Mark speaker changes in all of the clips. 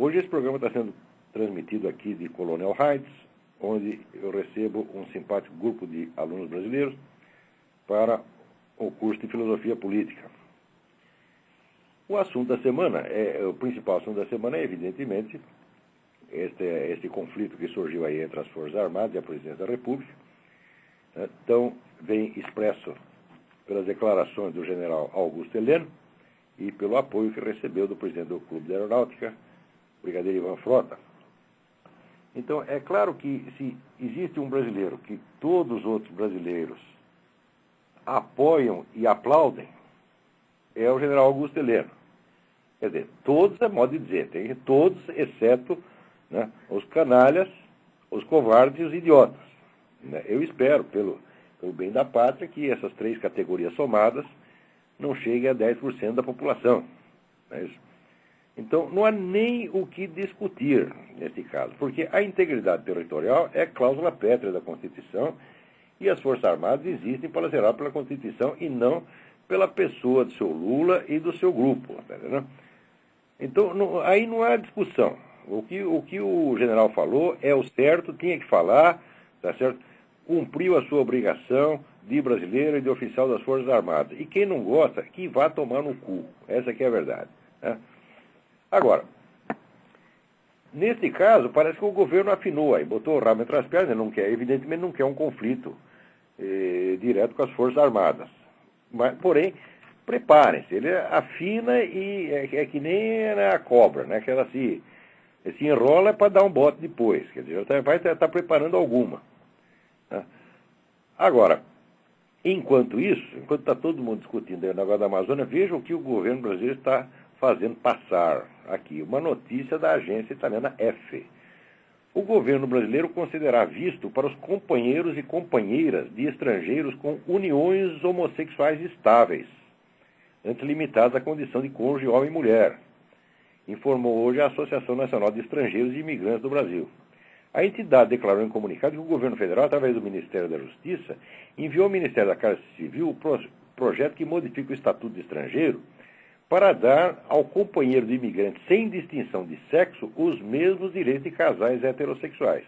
Speaker 1: Hoje esse programa está sendo transmitido aqui de Colonial Heights, onde eu recebo um simpático grupo de alunos brasileiros para o curso de Filosofia Política. O assunto da semana, o principal assunto da semana é, evidentemente, este conflito que surgiu aí entre as Forças Armadas e a Presidência da República. Então, vem expresso pelas declarações do general Augusto Heleno e pelo apoio que recebeu do presidente do Clube da Aeronáutica, Brigadeiro Ivan Frota. Então, é claro que se existe um brasileiro que todos os outros brasileiros apoiam e aplaudem, é o general Augusto Heleno. Quer dizer, todos é modo de dizer, tem todos, exceto, né, os canalhas, os covardes e os idiotas. Eu espero, pelo bem da pátria, que essas três categorias somadas não cheguem a 10% da população. Não é isso? Então, não há nem o que discutir nesse caso, porque a integridade territorial é cláusula pétrea da Constituição e as Forças Armadas existem para zelar pela Constituição e não pela pessoa do seu Lula e do seu grupo. Tá entendendo? Então, aí não há discussão. O que o general falou é o certo, tinha que falar, tá certo? Cumpriu a sua obrigação de brasileiro e de oficial das Forças Armadas. E quem não gosta, que vá tomar no cu. Essa que é a verdade. Né? Agora, nesse caso, parece que o governo afinou aí, botou o rabo entre as pernas, evidentemente não quer um conflito direto com as Forças Armadas. Mas, porém, preparem-se, ele afina e é que nem a cobra, né? Que ela se enrola para dar um bote depois, quer dizer, vai estar preparando alguma. Né? Agora, enquanto está todo mundo discutindo aí o negócio da Amazônia, vejam o que o governo brasileiro está fazendo passar aqui. Uma notícia da agência italiana EFE. O governo brasileiro considerará visto para os companheiros e companheiras de estrangeiros com uniões homossexuais estáveis, antes limitadas à condição de cônjuge homem e mulher, informou hoje a Associação Nacional de Estrangeiros e Imigrantes do Brasil. A entidade declarou em comunicado que o governo federal, através do Ministério da Justiça, enviou ao Ministério da Casa Civil o projeto que modifica o Estatuto de Estrangeiro para dar ao companheiro do imigrante, sem distinção de sexo, os mesmos direitos de casais heterossexuais.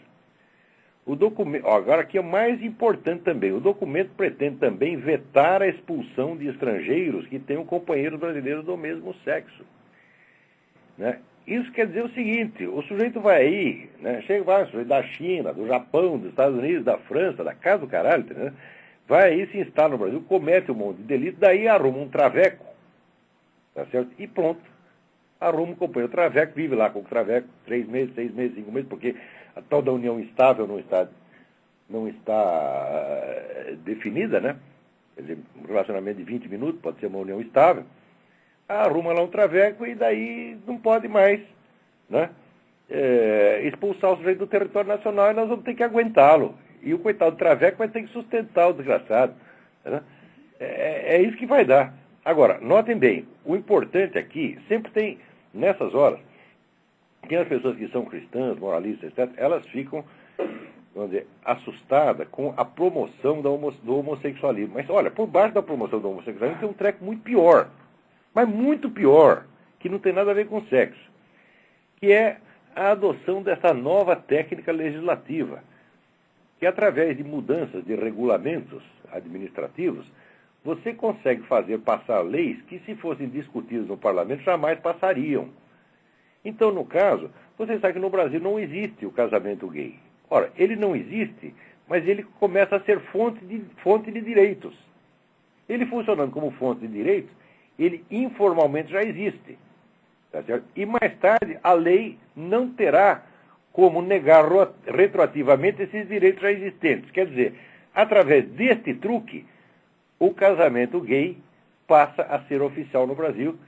Speaker 1: O documento, agora aqui é mais importante também, o documento pretende também vetar a expulsão de estrangeiros que tenham companheiros brasileiros do mesmo sexo. Né? Isso quer dizer o seguinte, o sujeito vai aí, né, vai, o sujeito da China, do Japão, dos Estados Unidos, da França, da casa do caralho, né, vai aí, se instala no Brasil, comete um monte de delito, daí arruma um traveco, tá certo? E pronto, arruma um companheiro traveco, vive lá com o traveco 3 meses, 6 meses, 5 meses, porque a tal da união estável não está definida, né? Quer dizer, um relacionamento de 20 minutos pode ser uma união estável. Arruma lá um traveco e daí não pode mais, né, expulsar o sujeito do território nacional e nós vamos ter que aguentá-lo. E o coitado do traveco vai ter que sustentar o desgraçado. Né? É isso que vai dar. Agora, notem bem, o importante aqui, sempre tem, nessas horas, que as pessoas que são cristãs, moralistas, etc., elas ficam, vamos dizer, assustadas com a promoção do homossexualismo. Mas, olha, por baixo da promoção do homossexualismo tem um treco muito pior. Mas muito pior, que não tem nada a ver com sexo, que é a adoção dessa nova técnica legislativa, que através de mudanças de regulamentos administrativos, você consegue fazer passar leis que, se fossem discutidas no parlamento, jamais passariam. Então, no caso, você sabe que no Brasil não existe o casamento gay. Ora, ele não existe, mas ele começa a ser fonte de direitos. Ele funcionando como fonte de direitos, ele informalmente já existe. Tá certo? E mais tarde, a lei não terá como negar retroativamente esses direitos já existentes. Quer dizer, através deste truque, o casamento gay passa a ser oficial no Brasil,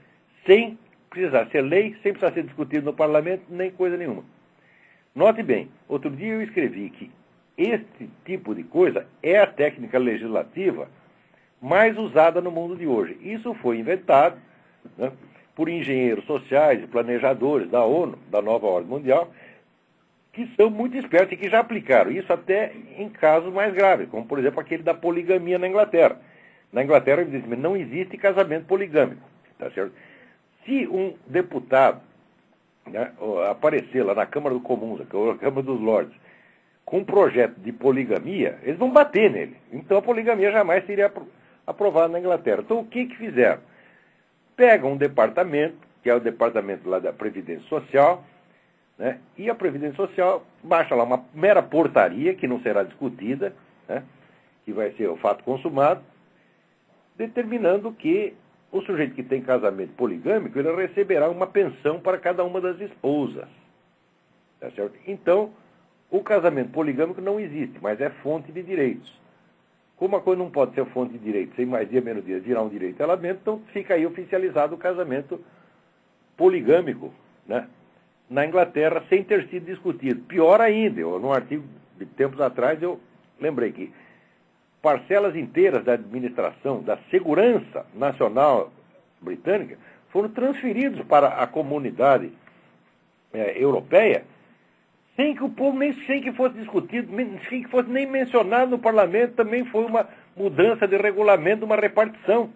Speaker 1: sem precisar ser lei, sem precisar ser discutido no parlamento, nem coisa nenhuma. Note bem, outro dia eu escrevi que este tipo de coisa é a técnica legislativa mais usada no mundo de hoje. Isso foi inventado, né, por engenheiros sociais e planejadores da ONU, da nova ordem mundial, que são muito espertos e que já aplicaram isso até em casos mais graves, como, por exemplo, aquele da poligamia na Inglaterra. Na Inglaterra, evidentemente, não existe casamento poligâmico. Tá certo? Se um deputado né, aparecer lá na Câmara dos Comuns, na Câmara dos Lordes, com um projeto de poligamia, eles vão bater nele. Então a poligamia jamais seria aprovada na Inglaterra. Então o que fizeram? Pegam um departamento, que é o departamento lá da Previdência Social, né, e a Previdência Social baixa lá uma mera portaria, que não será discutida, né, que vai ser o fato consumado, determinando que o sujeito que tem casamento poligâmico, ele receberá uma pensão para cada uma das esposas. Tá certo? Então, o casamento poligâmico não existe, mas é fonte de direitos. Como a coisa não pode ser fonte de direitos, sem mais dia, menos dia, virar um direito de elemento, então fica aí oficializado o casamento poligâmico, né, na Inglaterra, sem ter sido discutido. Pior ainda, num artigo de tempos atrás, eu lembrei que parcelas inteiras da administração, da segurança nacional britânica, foram transferidos para a comunidade europeia, sem que o povo, sem que fosse discutido, sem que fosse nem mencionado no parlamento. Também foi uma mudança de regulamento, uma repartição.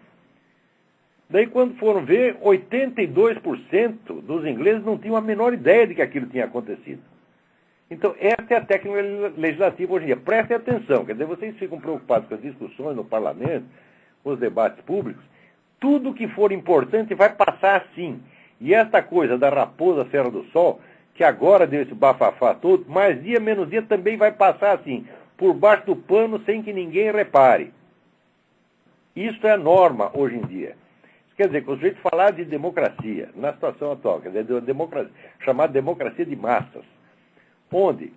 Speaker 1: Daí, quando foram ver, 82% dos ingleses não tinham a menor ideia de que aquilo tinha acontecido. Então, essa é a técnica legislativa hoje em dia. Prestem atenção, quer dizer, vocês ficam preocupados com as discussões no parlamento, com os debates públicos. Tudo que for importante vai passar assim. E esta coisa da raposa Serra do Sol, que agora deu esse bafafá todo, mais dia, menos dia também vai passar assim, por baixo do pano, sem que ninguém repare. Isso é a norma hoje em dia. Isso quer dizer que o sujeito falar de democracia, na situação atual, quer dizer, de uma democracia, chamada democracia de massas, onde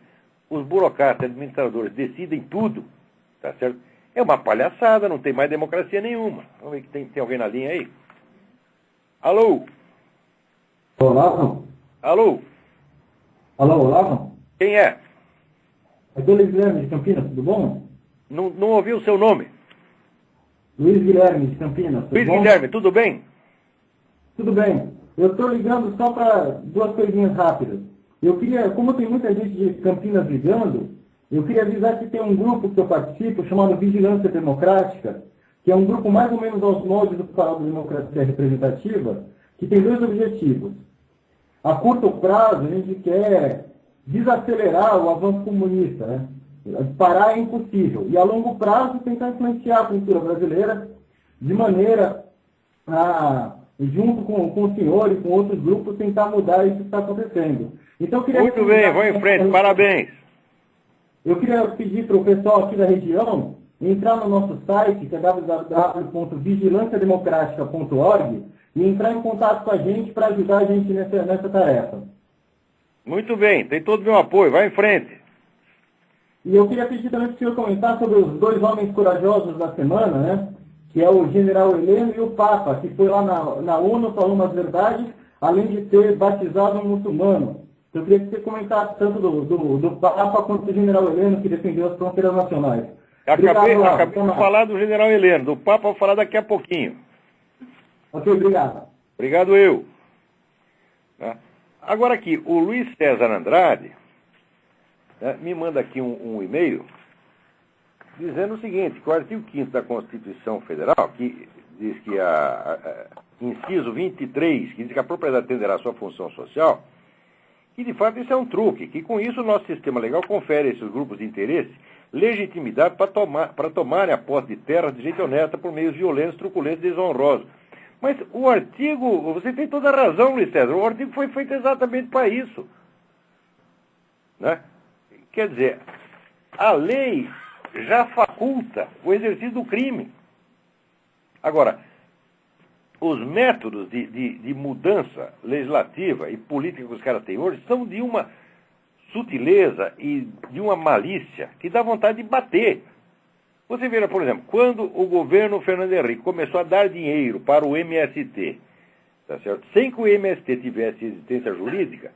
Speaker 1: os burocratas e administradores decidem tudo, tá certo? É uma palhaçada, não tem mais democracia nenhuma. Vamos ver que tem alguém na linha aí? Alô?
Speaker 2: Olavo?
Speaker 1: Alô?
Speaker 2: Alô, Olavo?
Speaker 1: Quem é?
Speaker 2: É do Luiz Guilherme de Campinas, tudo bom?
Speaker 1: Não ouvi o seu nome.
Speaker 2: Luiz Guilherme de Campinas, tudo
Speaker 1: Luiz
Speaker 2: bom?
Speaker 1: Guilherme, tudo bem?
Speaker 2: Tudo bem. Eu estou ligando só para duas coisinhas rápidas. Eu queria, como tem muita gente de Campinas ligando, eu queria avisar que tem um grupo que eu participo chamado Vigilância Democrática, que é um grupo mais ou menos aos moldes do canal da Democracia Representativa, que tem dois objetivos. A curto prazo, a gente quer desacelerar o avanço comunista, né? Parar é impossível. E a longo prazo, tentar influenciar a cultura brasileira de maneira a, junto com o senhor e com outros grupos, tentar mudar isso que está acontecendo. Então, eu queria
Speaker 1: Muito bem, vou em frente, parabéns.
Speaker 2: Eu queria pedir para o pessoal aqui da região entrar no nosso site, que é www.vigilanciademocratica.org, e entrar em contato com a gente para ajudar a gente nessa tarefa.
Speaker 1: Muito bem, tem todo o meu apoio, vai em frente.
Speaker 2: E eu queria pedir também para o senhor comentar sobre os dois homens corajosos da semana, né? Que é o general Heleno e o Papa, que foi lá na ONU, falou umas verdades, além de ter batizado um muçulmano. Eu queria que você comentasse tanto do Papa quanto do general Heleno, que defendeu as fronteiras nacionais.
Speaker 1: Acabei de falar do general Heleno, do Papa vou falar daqui a pouquinho.
Speaker 2: Ok, obrigado.
Speaker 1: Obrigado eu. Agora aqui, o Luiz César Andrade me manda aqui um e-mail dizendo o seguinte, que o artigo 5º da Constituição Federal, que diz que inciso 23, que diz que a propriedade atenderá à sua função social, que de fato isso é um truque, que com isso o nosso sistema legal confere a esses grupos de interesse legitimidade para tomarem a posse de terras de jeito honesta por meios violentos, truculentos e desonrosos. Mas o artigo, você tem toda a razão, Luiz César, o artigo foi feito exatamente para isso. Né? Quer dizer, a lei já faculta o exercício do crime. Agora, os métodos de mudança legislativa e política que os caras têm hoje são de uma sutileza e de uma malícia que dá vontade de bater. Você vê, por exemplo, quando o governo Fernando Henrique começou a dar dinheiro para o MST, tá certo? Sem que o MST tivesse existência jurídica,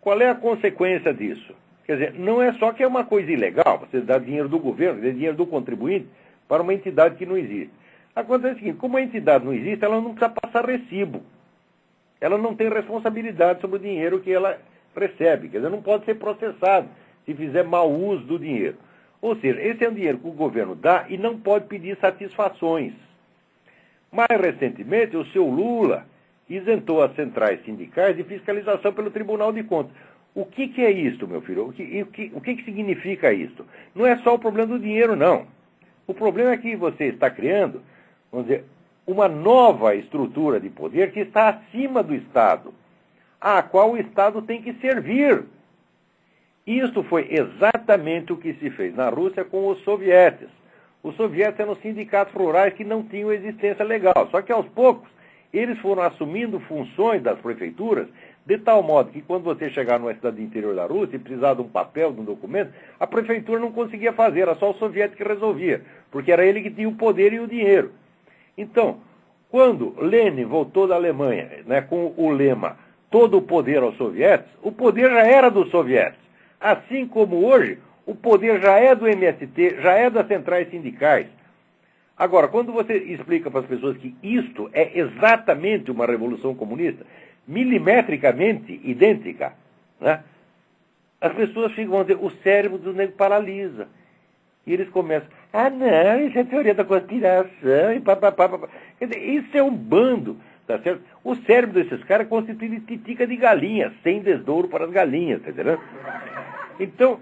Speaker 1: qual é a consequência disso? Quer dizer, não é só que é uma coisa ilegal, você dá dinheiro do governo, dinheiro do contribuinte, para uma entidade que não existe. Acontece o seguinte, como a entidade não existe, ela não precisa passar recibo. Ela não tem responsabilidade sobre o dinheiro que ela recebe. Quer dizer, não pode ser processado se fizer mau uso do dinheiro. Ou seja, esse é um dinheiro que o governo dá e não pode pedir satisfações. Mais recentemente, o seu Lula isentou as centrais sindicais de fiscalização pelo Tribunal de Contas. O que é isto, meu filho? O que significa isto? Não é só o problema do dinheiro, não. O problema é que você está criando, vamos dizer, uma nova estrutura de poder que está acima do Estado, à qual o Estado tem que servir. Isso foi exatamente o que se fez na Rússia com os sovietes. Os sovietes eram sindicatos rurais que não tinham existência legal. Só que, aos poucos, eles foram assumindo funções das prefeituras, de tal modo que, quando você chegar numa cidade do interior da Rússia e precisar de um papel, de um documento, a prefeitura não conseguia fazer, era só o soviético que resolvia, porque era ele que tinha o poder e o dinheiro. Então, quando Lenin voltou da Alemanha, né, com o lema todo o poder aos sovietes, o poder já era dos sovietes. Assim como hoje, o poder já é do MST, já é das centrais sindicais. Agora, quando você explica para as pessoas que isto é exatamente uma revolução comunista, milimetricamente idêntica, né, as pessoas ficam, vão dizer, o cérebro do nego paralisa. E eles começam, não, isso é teoria da conspiração, e papapá. Quer dizer, isso é um bando, tá certo? O cérebro desses caras é constituído de titica de galinha, sem desdouro para as galinhas, tá entendendo? Então,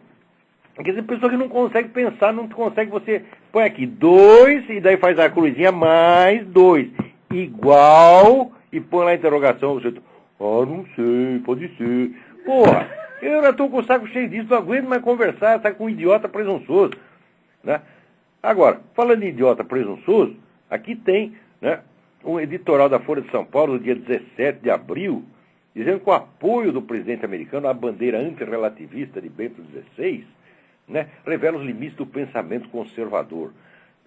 Speaker 1: quer dizer, pessoa que não consegue pensar, não consegue, você põe aqui 2, e daí faz a cruzinha, mais 2, igual, e põe lá a interrogação, você, não sei, pode ser. Porra, eu já estou com o saco cheio disso, não aguento mais conversar, tá com um idiota presunçoso, né? Agora, falando em idiota presunçoso, aqui tem, né, um editorial da Folha de São Paulo, no dia 17 de abril, dizendo que o apoio do presidente americano à bandeira antirrelativista de Bento XVI, né, revela os limites do pensamento conservador.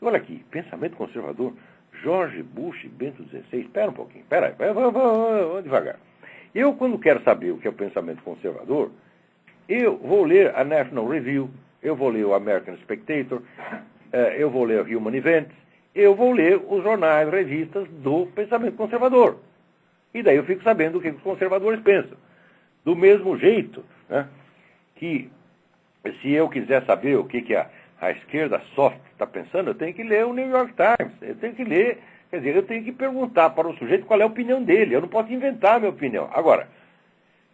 Speaker 1: Olha aqui, pensamento conservador, George Bush e Bento XVI. Espera um pouquinho, espera aí, vamos devagar. Eu, quando quero saber o que é o pensamento conservador, eu vou ler a National Review, eu vou ler o American Spectator, eu vou ler o Human Events, eu vou ler os jornais, revistas do pensamento conservador. E daí eu fico sabendo o que os conservadores pensam. Do mesmo jeito, né, que se eu quiser saber o que a esquerda soft está pensando, eu tenho que ler o New York Times, eu tenho que ler, quer dizer, eu tenho que perguntar para o sujeito qual é a opinião dele, eu não posso inventar a minha opinião. Agora,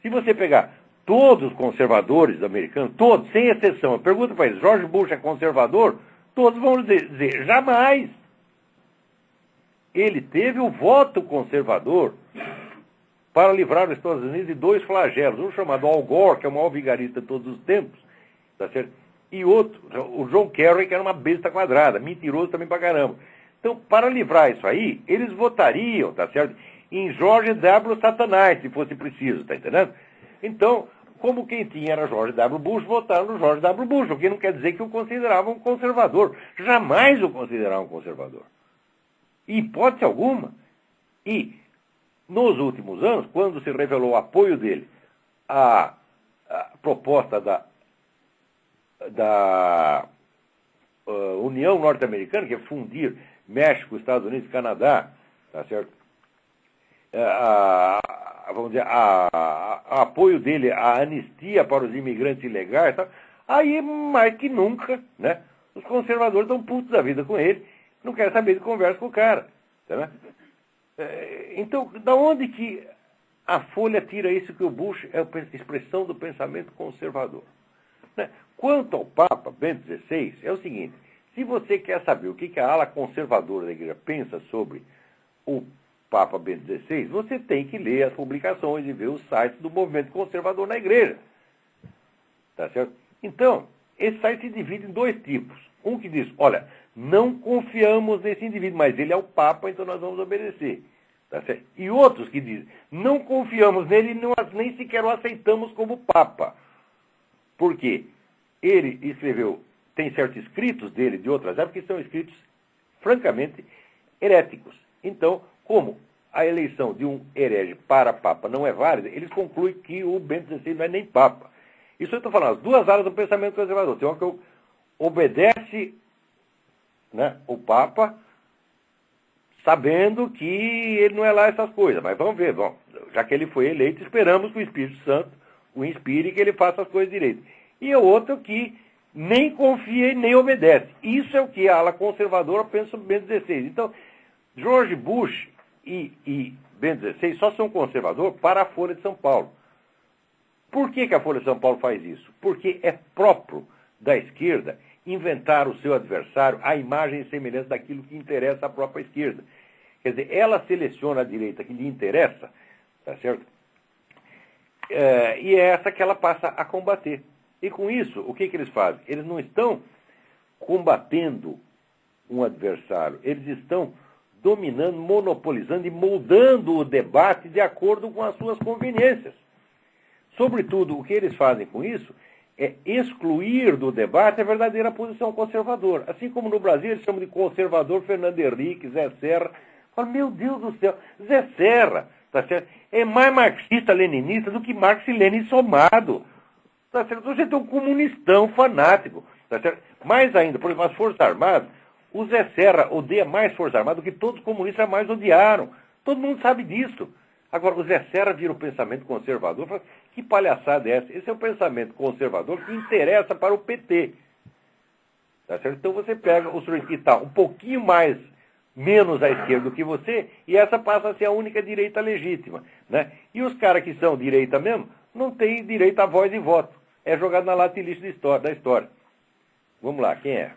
Speaker 1: se você pegar todos os conservadores americanos, todos, sem exceção, pergunta para eles, George Bush é conservador? Todos vão dizer, jamais. Ele teve o voto conservador para livrar os Estados Unidos de 2 flagelos, um chamado Al Gore, que é o maior vigarista de todos os tempos, tá certo? E outro, o John Kerry, que era uma besta quadrada, mentiroso também pra caramba. Então, para livrar isso aí, eles votariam, tá certo? Em George W. Satanás, se fosse preciso, tá entendendo? Então, como quem tinha era George W. Bush, votaram no George W. Bush, o que não quer dizer que o consideravam um conservador. Jamais o consideravam um conservador. Em hipótese alguma. E, nos últimos anos, quando se revelou o apoio dele à proposta da União Norte-Americana, que é fundir México, Estados Unidos e Canadá, tá certo? Vamos dizer, apoio dele à anistia para os imigrantes ilegais, tá? Aí, mais que nunca, né, os conservadores estão putos da vida com ele, não querem saber de conversa com o cara. Tá, então, da onde que a Folha tira isso que o Bush é a expressão do pensamento conservador? Né? Quanto ao Papa Bento XVI, é o seguinte, se você quer saber o que a ala conservadora da igreja pensa sobre o Papa Bento XVI, você tem que ler as publicações e ver os sites do movimento conservador na igreja. Tá certo? Então, esse site se divide em 2 tipos. Um que diz, olha, não confiamos nesse indivíduo, mas ele é o Papa, então nós vamos obedecer. Tá certo? E outros que dizem, não confiamos nele e nem sequer o aceitamos como Papa. Por quê? Ele escreveu, tem certos escritos dele de outras épocas que são escritos, francamente, heréticos. Então, como a eleição de um herege para Papa não é válida, eles concluem que o Bento XVI não é nem Papa. Isso eu estou falando, as 2 áreas do pensamento conservador. Tem uma que obedece, né, o Papa, sabendo que ele não é lá essas coisas. Mas vamos ver, bom, já que ele foi eleito, esperamos que o Espírito Santo o inspire e que ele faça as coisas direito. E o outro que nem confia e nem obedece. Isso é o que a ala conservadora pensa sobre Bento XVI. Então, George Bush e Bento XVI, só são conservador para a Folha de São Paulo. Por que a Folha de São Paulo faz isso? Porque é próprio da esquerda inventar o seu adversário à imagem e semelhança daquilo que interessa à própria esquerda. Quer dizer, ela seleciona a direita que lhe interessa, tá certo? E é essa que ela passa a combater. E com isso, o que eles fazem? Eles não estão combatendo um adversário, eles estão dominando, monopolizando e moldando o debate de acordo com as suas conveniências. Sobretudo, o que eles fazem com isso é excluir do debate a verdadeira posição conservadora. Assim como no Brasil eles chamam de conservador Fernando Henrique, Zé Serra. Fala, meu Deus do céu, Zé Serra, tá certo? É mais marxista-leninista do que Marx e Lenin somado. Tá certo? Você tem um comunistão fanático. Tá certo? Mais ainda, por exemplo, as Forças Armadas, o Zé Serra odeia mais Forças Armadas do que todos os comunistas jamais odiaram. Todo mundo sabe disso. Agora, o Zé Serra vira o pensamento conservador. Fala, que palhaçada é essa? Esse é o pensamento conservador que interessa para o PT. Tá certo? Então você pega o sujeito que está um pouquinho menos à esquerda do que você, e essa passa a ser a única direita legítima. Né? E os caras que são direita mesmo, não têm direito a voz e voto. É jogado na lata e lixo da história. Vamos lá, quem é?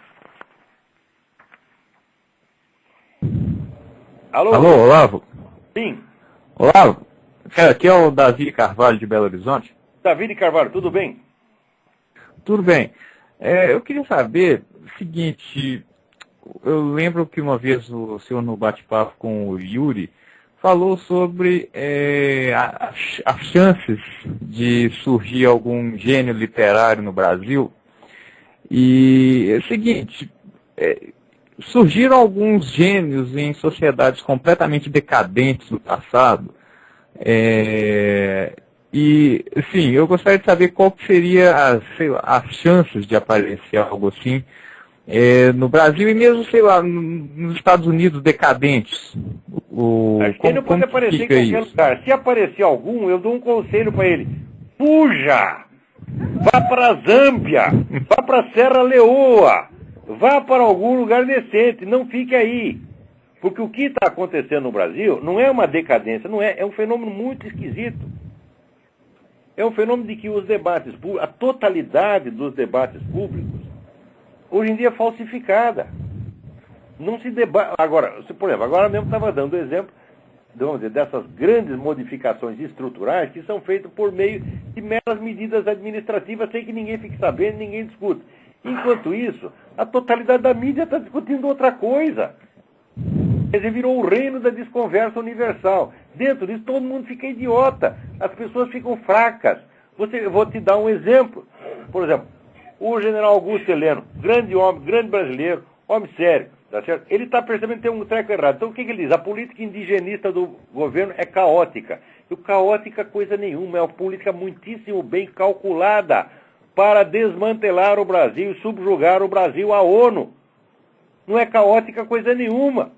Speaker 1: Alô?
Speaker 3: Alô, Olavo?
Speaker 1: Sim.
Speaker 3: Olavo, cara, aqui é o Davi Carvalho de Belo Horizonte.
Speaker 1: Davi de Carvalho, tudo bem?
Speaker 3: Tudo bem. Eu queria saber o seguinte, eu lembro que uma vez o senhor no bate-papo com o Yuri falou sobre as chances de surgir algum gênio literário no Brasil. E é o seguinte, surgiram alguns gênios em sociedades completamente decadentes do passado. E, assim, eu gostaria de saber qual que seria as chances de aparecer algo assim no Brasil e mesmo, sei lá, nos Estados Unidos decadentes.
Speaker 1: Acho que ele não pode aparecer em qualquer lugar. Se aparecer algum, eu dou um conselho para ele. Fuja! Vá para a Zâmbia! Vá para a Serra Leoa! Vá para algum lugar decente, não fique aí. Porque o que está acontecendo no Brasil não é uma decadência, é um fenômeno muito esquisito. É um fenômeno de que os debates públicos, a totalidade dos debates públicos, hoje em dia é falsificada. Não se debate. Agora, por exemplo, agora mesmo estava dando exemplo, vamos dizer, dessas grandes modificações estruturais que são feitas por meio de meras medidas administrativas sem que ninguém fique sabendo, ninguém discute. Enquanto isso, a totalidade da mídia está discutindo outra coisa. Quer dizer, virou o reino da desconversa universal. Dentro disso, todo mundo fica idiota. As pessoas ficam fracas. Eu vou te dar um exemplo. Por exemplo, o general Augusto Heleno, grande homem, grande brasileiro, homem sério, tá certo? Ele está percebendo que tem um treco errado. Então, o que ele diz? A política indigenista do governo é caótica. E caótica coisa nenhuma, é uma política muitíssimo bem calculada para desmantelar o Brasil e subjugar o Brasil à ONU. Não é caótica coisa nenhuma.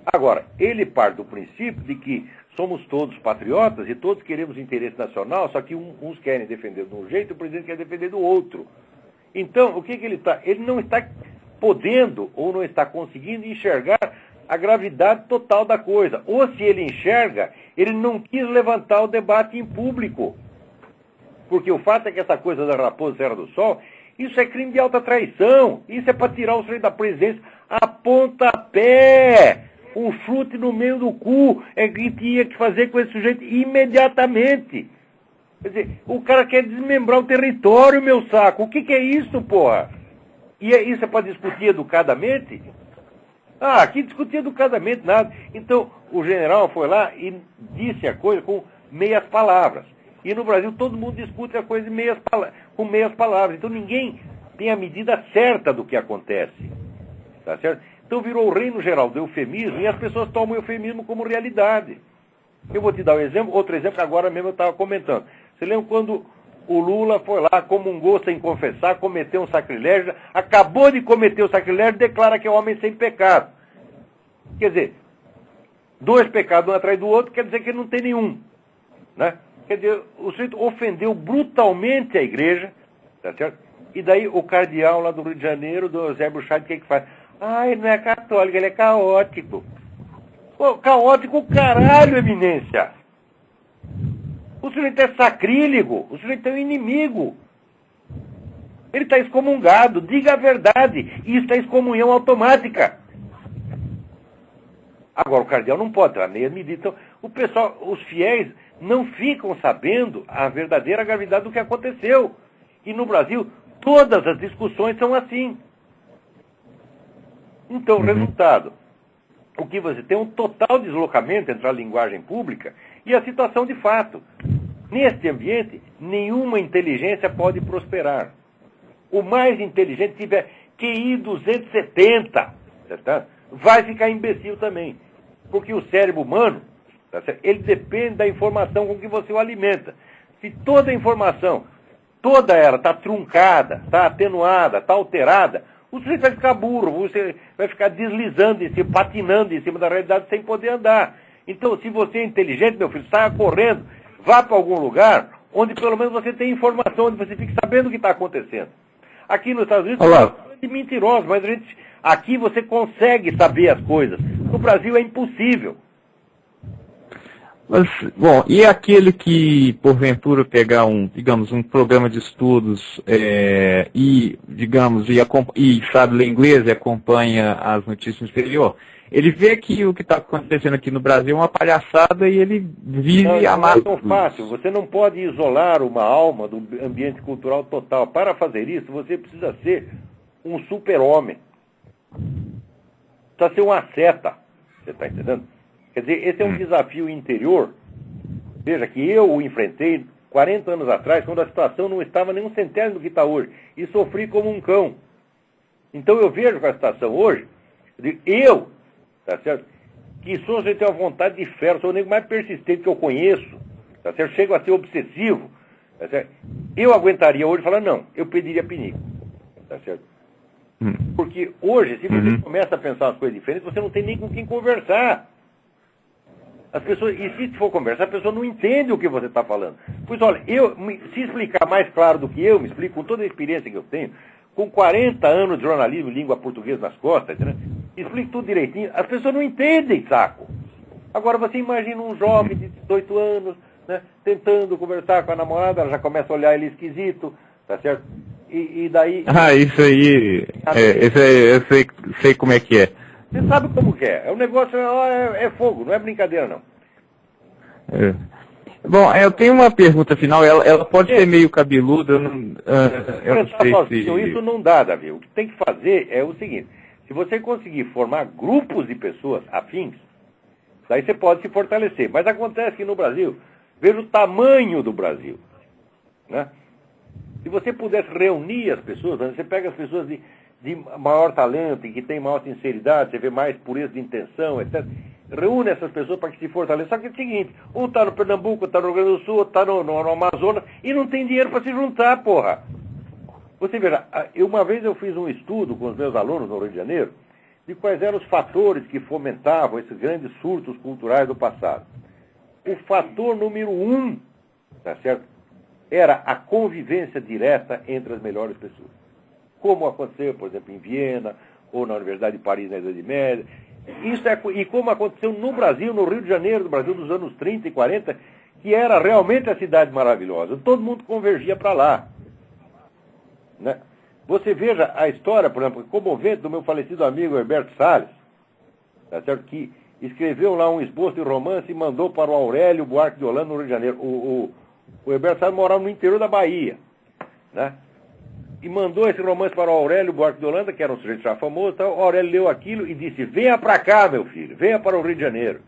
Speaker 1: Agora, ele parte do princípio de que somos todos patriotas e todos queremos interesse nacional, só que uns querem defender de um jeito e o presidente quer defender do outro. Então, o que ele está? Ele não está podendo ou não está conseguindo enxergar a gravidade total da coisa. Ou se ele enxerga, ele não quis levantar o debate em público. Porque o fato é que essa coisa da Raposa Serra do Sol, isso é crime de alta traição. Isso é para tirar o sujeito da presidência a pontapé. Um chute no meio do cu é que tinha que fazer com esse sujeito imediatamente. Quer dizer, o cara quer desmembrar o território, meu saco. O que é isso, porra? E isso é para discutir educadamente? Aqui discutir educadamente nada. Então, o general foi lá e disse a coisa com meias palavras. E no Brasil todo mundo discute a coisa com meias palavras. Então ninguém tem a medida certa do que acontece. Tá certo? Então virou o reino geral do eufemismo e as pessoas tomam o eufemismo como realidade. Eu vou te dar um exemplo, outro exemplo que agora mesmo eu estava comentando. Você lembra quando o Lula foi lá, comungou sem confessar, cometeu um sacrilégio, acabou de cometer o sacrilégio, declara que é homem sem pecado. Quer dizer, dois pecados um atrás do outro, quer dizer que ele não tem nenhum. Né? Quer dizer, o sujeito ofendeu brutalmente a igreja, tá certo? E daí o cardeal lá do Rio de Janeiro, do Zé Bruchard, o que faz? Ele não é católico, ele é caótico. Pô, caótico caralho, eminência. O sujeito é sacrílego, o sujeito é um inimigo. Ele está excomungado, diga a verdade. Isso é excomunhão automática. Agora, o cardeal não pode ter nem medida. Então, o pessoal, os fiéis, não ficam sabendo a verdadeira gravidade do que aconteceu. E no Brasil, todas as discussões são assim. Então, resultado, o que você tem é um total deslocamento entre a linguagem pública e a situação de fato. Neste ambiente, nenhuma inteligência pode prosperar. O mais inteligente tiver QI 270, tá? Vai ficar imbecil também. Porque o cérebro humano, tá certo? Ele depende da informação com que você o alimenta. Se toda a informação, toda ela está truncada, está atenuada, está alterada, o sujeito vai ficar burro, você vai ficar deslizando em cima, patinando em cima da realidade sem poder andar. Então, se você é inteligente, meu filho, saia correndo, vá para algum lugar onde pelo menos você tem informação, onde você fique sabendo o que está acontecendo. Aqui nos Estados Unidos, é de mentirosos, mas aqui você consegue saber as coisas. No Brasil é impossível.
Speaker 3: Mas, bom, e aquele que, porventura, pegar digamos, um programa de estudos e sabe ler inglês e acompanha as notícias no exterior, ele vê que o que está acontecendo aqui no Brasil é uma palhaçada e ele vive amado.
Speaker 1: Não é tão fácil. Você não pode isolar uma alma do ambiente cultural total. Para fazer isso, você precisa ser um super-homem. Precisa ser uma seta. Você está entendendo? Quer dizer, esse é um desafio interior. Veja que eu o enfrentei 40 anos atrás, quando a situação não estava nem um centésimo do que está hoje. E sofri como um cão. Então eu vejo com a situação hoje, tá certo? Que sou gente tem uma vontade de ferro, sou o nego mais persistente que eu conheço, tá certo? Chego a ser obsessivo, tá certo? Eu aguentaria hoje falar, não, eu pediria pinico, tá certo? Porque hoje, se você começa a pensar umas coisas diferentes, você não tem nem com quem conversar. As pessoas, e se for conversar, a pessoa não entende o que você está falando. Pois olha, se explicar mais claro do que eu me explico, com toda a experiência que eu tenho, com 40 anos de jornalismo em língua portuguesa nas costas, né? Explico tudo direitinho, as pessoas não entendem, saco. Agora você imagina um jovem de 18 anos, né, tentando conversar com a namorada, ela já começa a olhar ele esquisito, tá certo? E daí...
Speaker 3: isso aí, eu sei como é que é.
Speaker 1: Você sabe como que é. O negócio é fogo, não é brincadeira, não.
Speaker 3: Bom, eu tenho uma pergunta final, ela pode ser meio cabeluda, eu não sei
Speaker 1: sozinho, isso não dá, Davi. O que tem que fazer é o seguinte, se você conseguir formar grupos de pessoas afins, daí você pode se fortalecer. Mas acontece que no Brasil, veja o tamanho do Brasil, né? Se você pudesse reunir as pessoas, você pega as pessoas de maior talento e que tem maior sinceridade, você vê mais pureza de intenção, etc. Reúne essas pessoas para que se fortaleçam. Só que é o seguinte, um está no Pernambuco, está no Rio Grande do Sul, está no Amazonas e não tem dinheiro para se juntar, porra. Você veja, uma vez eu fiz um estudo com os meus alunos no Rio de Janeiro de quais eram os fatores que fomentavam esses grandes surtos culturais do passado. O fator número 1, tá certo? Era a convivência direta entre as melhores pessoas. Como aconteceu, por exemplo, em Viena, ou na Universidade de Paris na Idade Média. E como aconteceu no Brasil, no Rio de Janeiro, no Brasil dos anos 30 e 40, que era realmente a cidade maravilhosa. Todo mundo convergia para lá. Né? Você veja a história, por exemplo, comovente do meu falecido amigo Herberto Salles, tá certo? Que escreveu lá um esboço de romance e mandou para o Aurélio Buarque de Holanda, no Rio de Janeiro. O Herberto Salles morava no interior da Bahia, né? E mandou esse romance para o Aurélio Buarque de Holanda, que era um sujeito já famoso. Então, o Aurélio leu aquilo e disse, venha para cá, meu filho, venha para o Rio de Janeiro.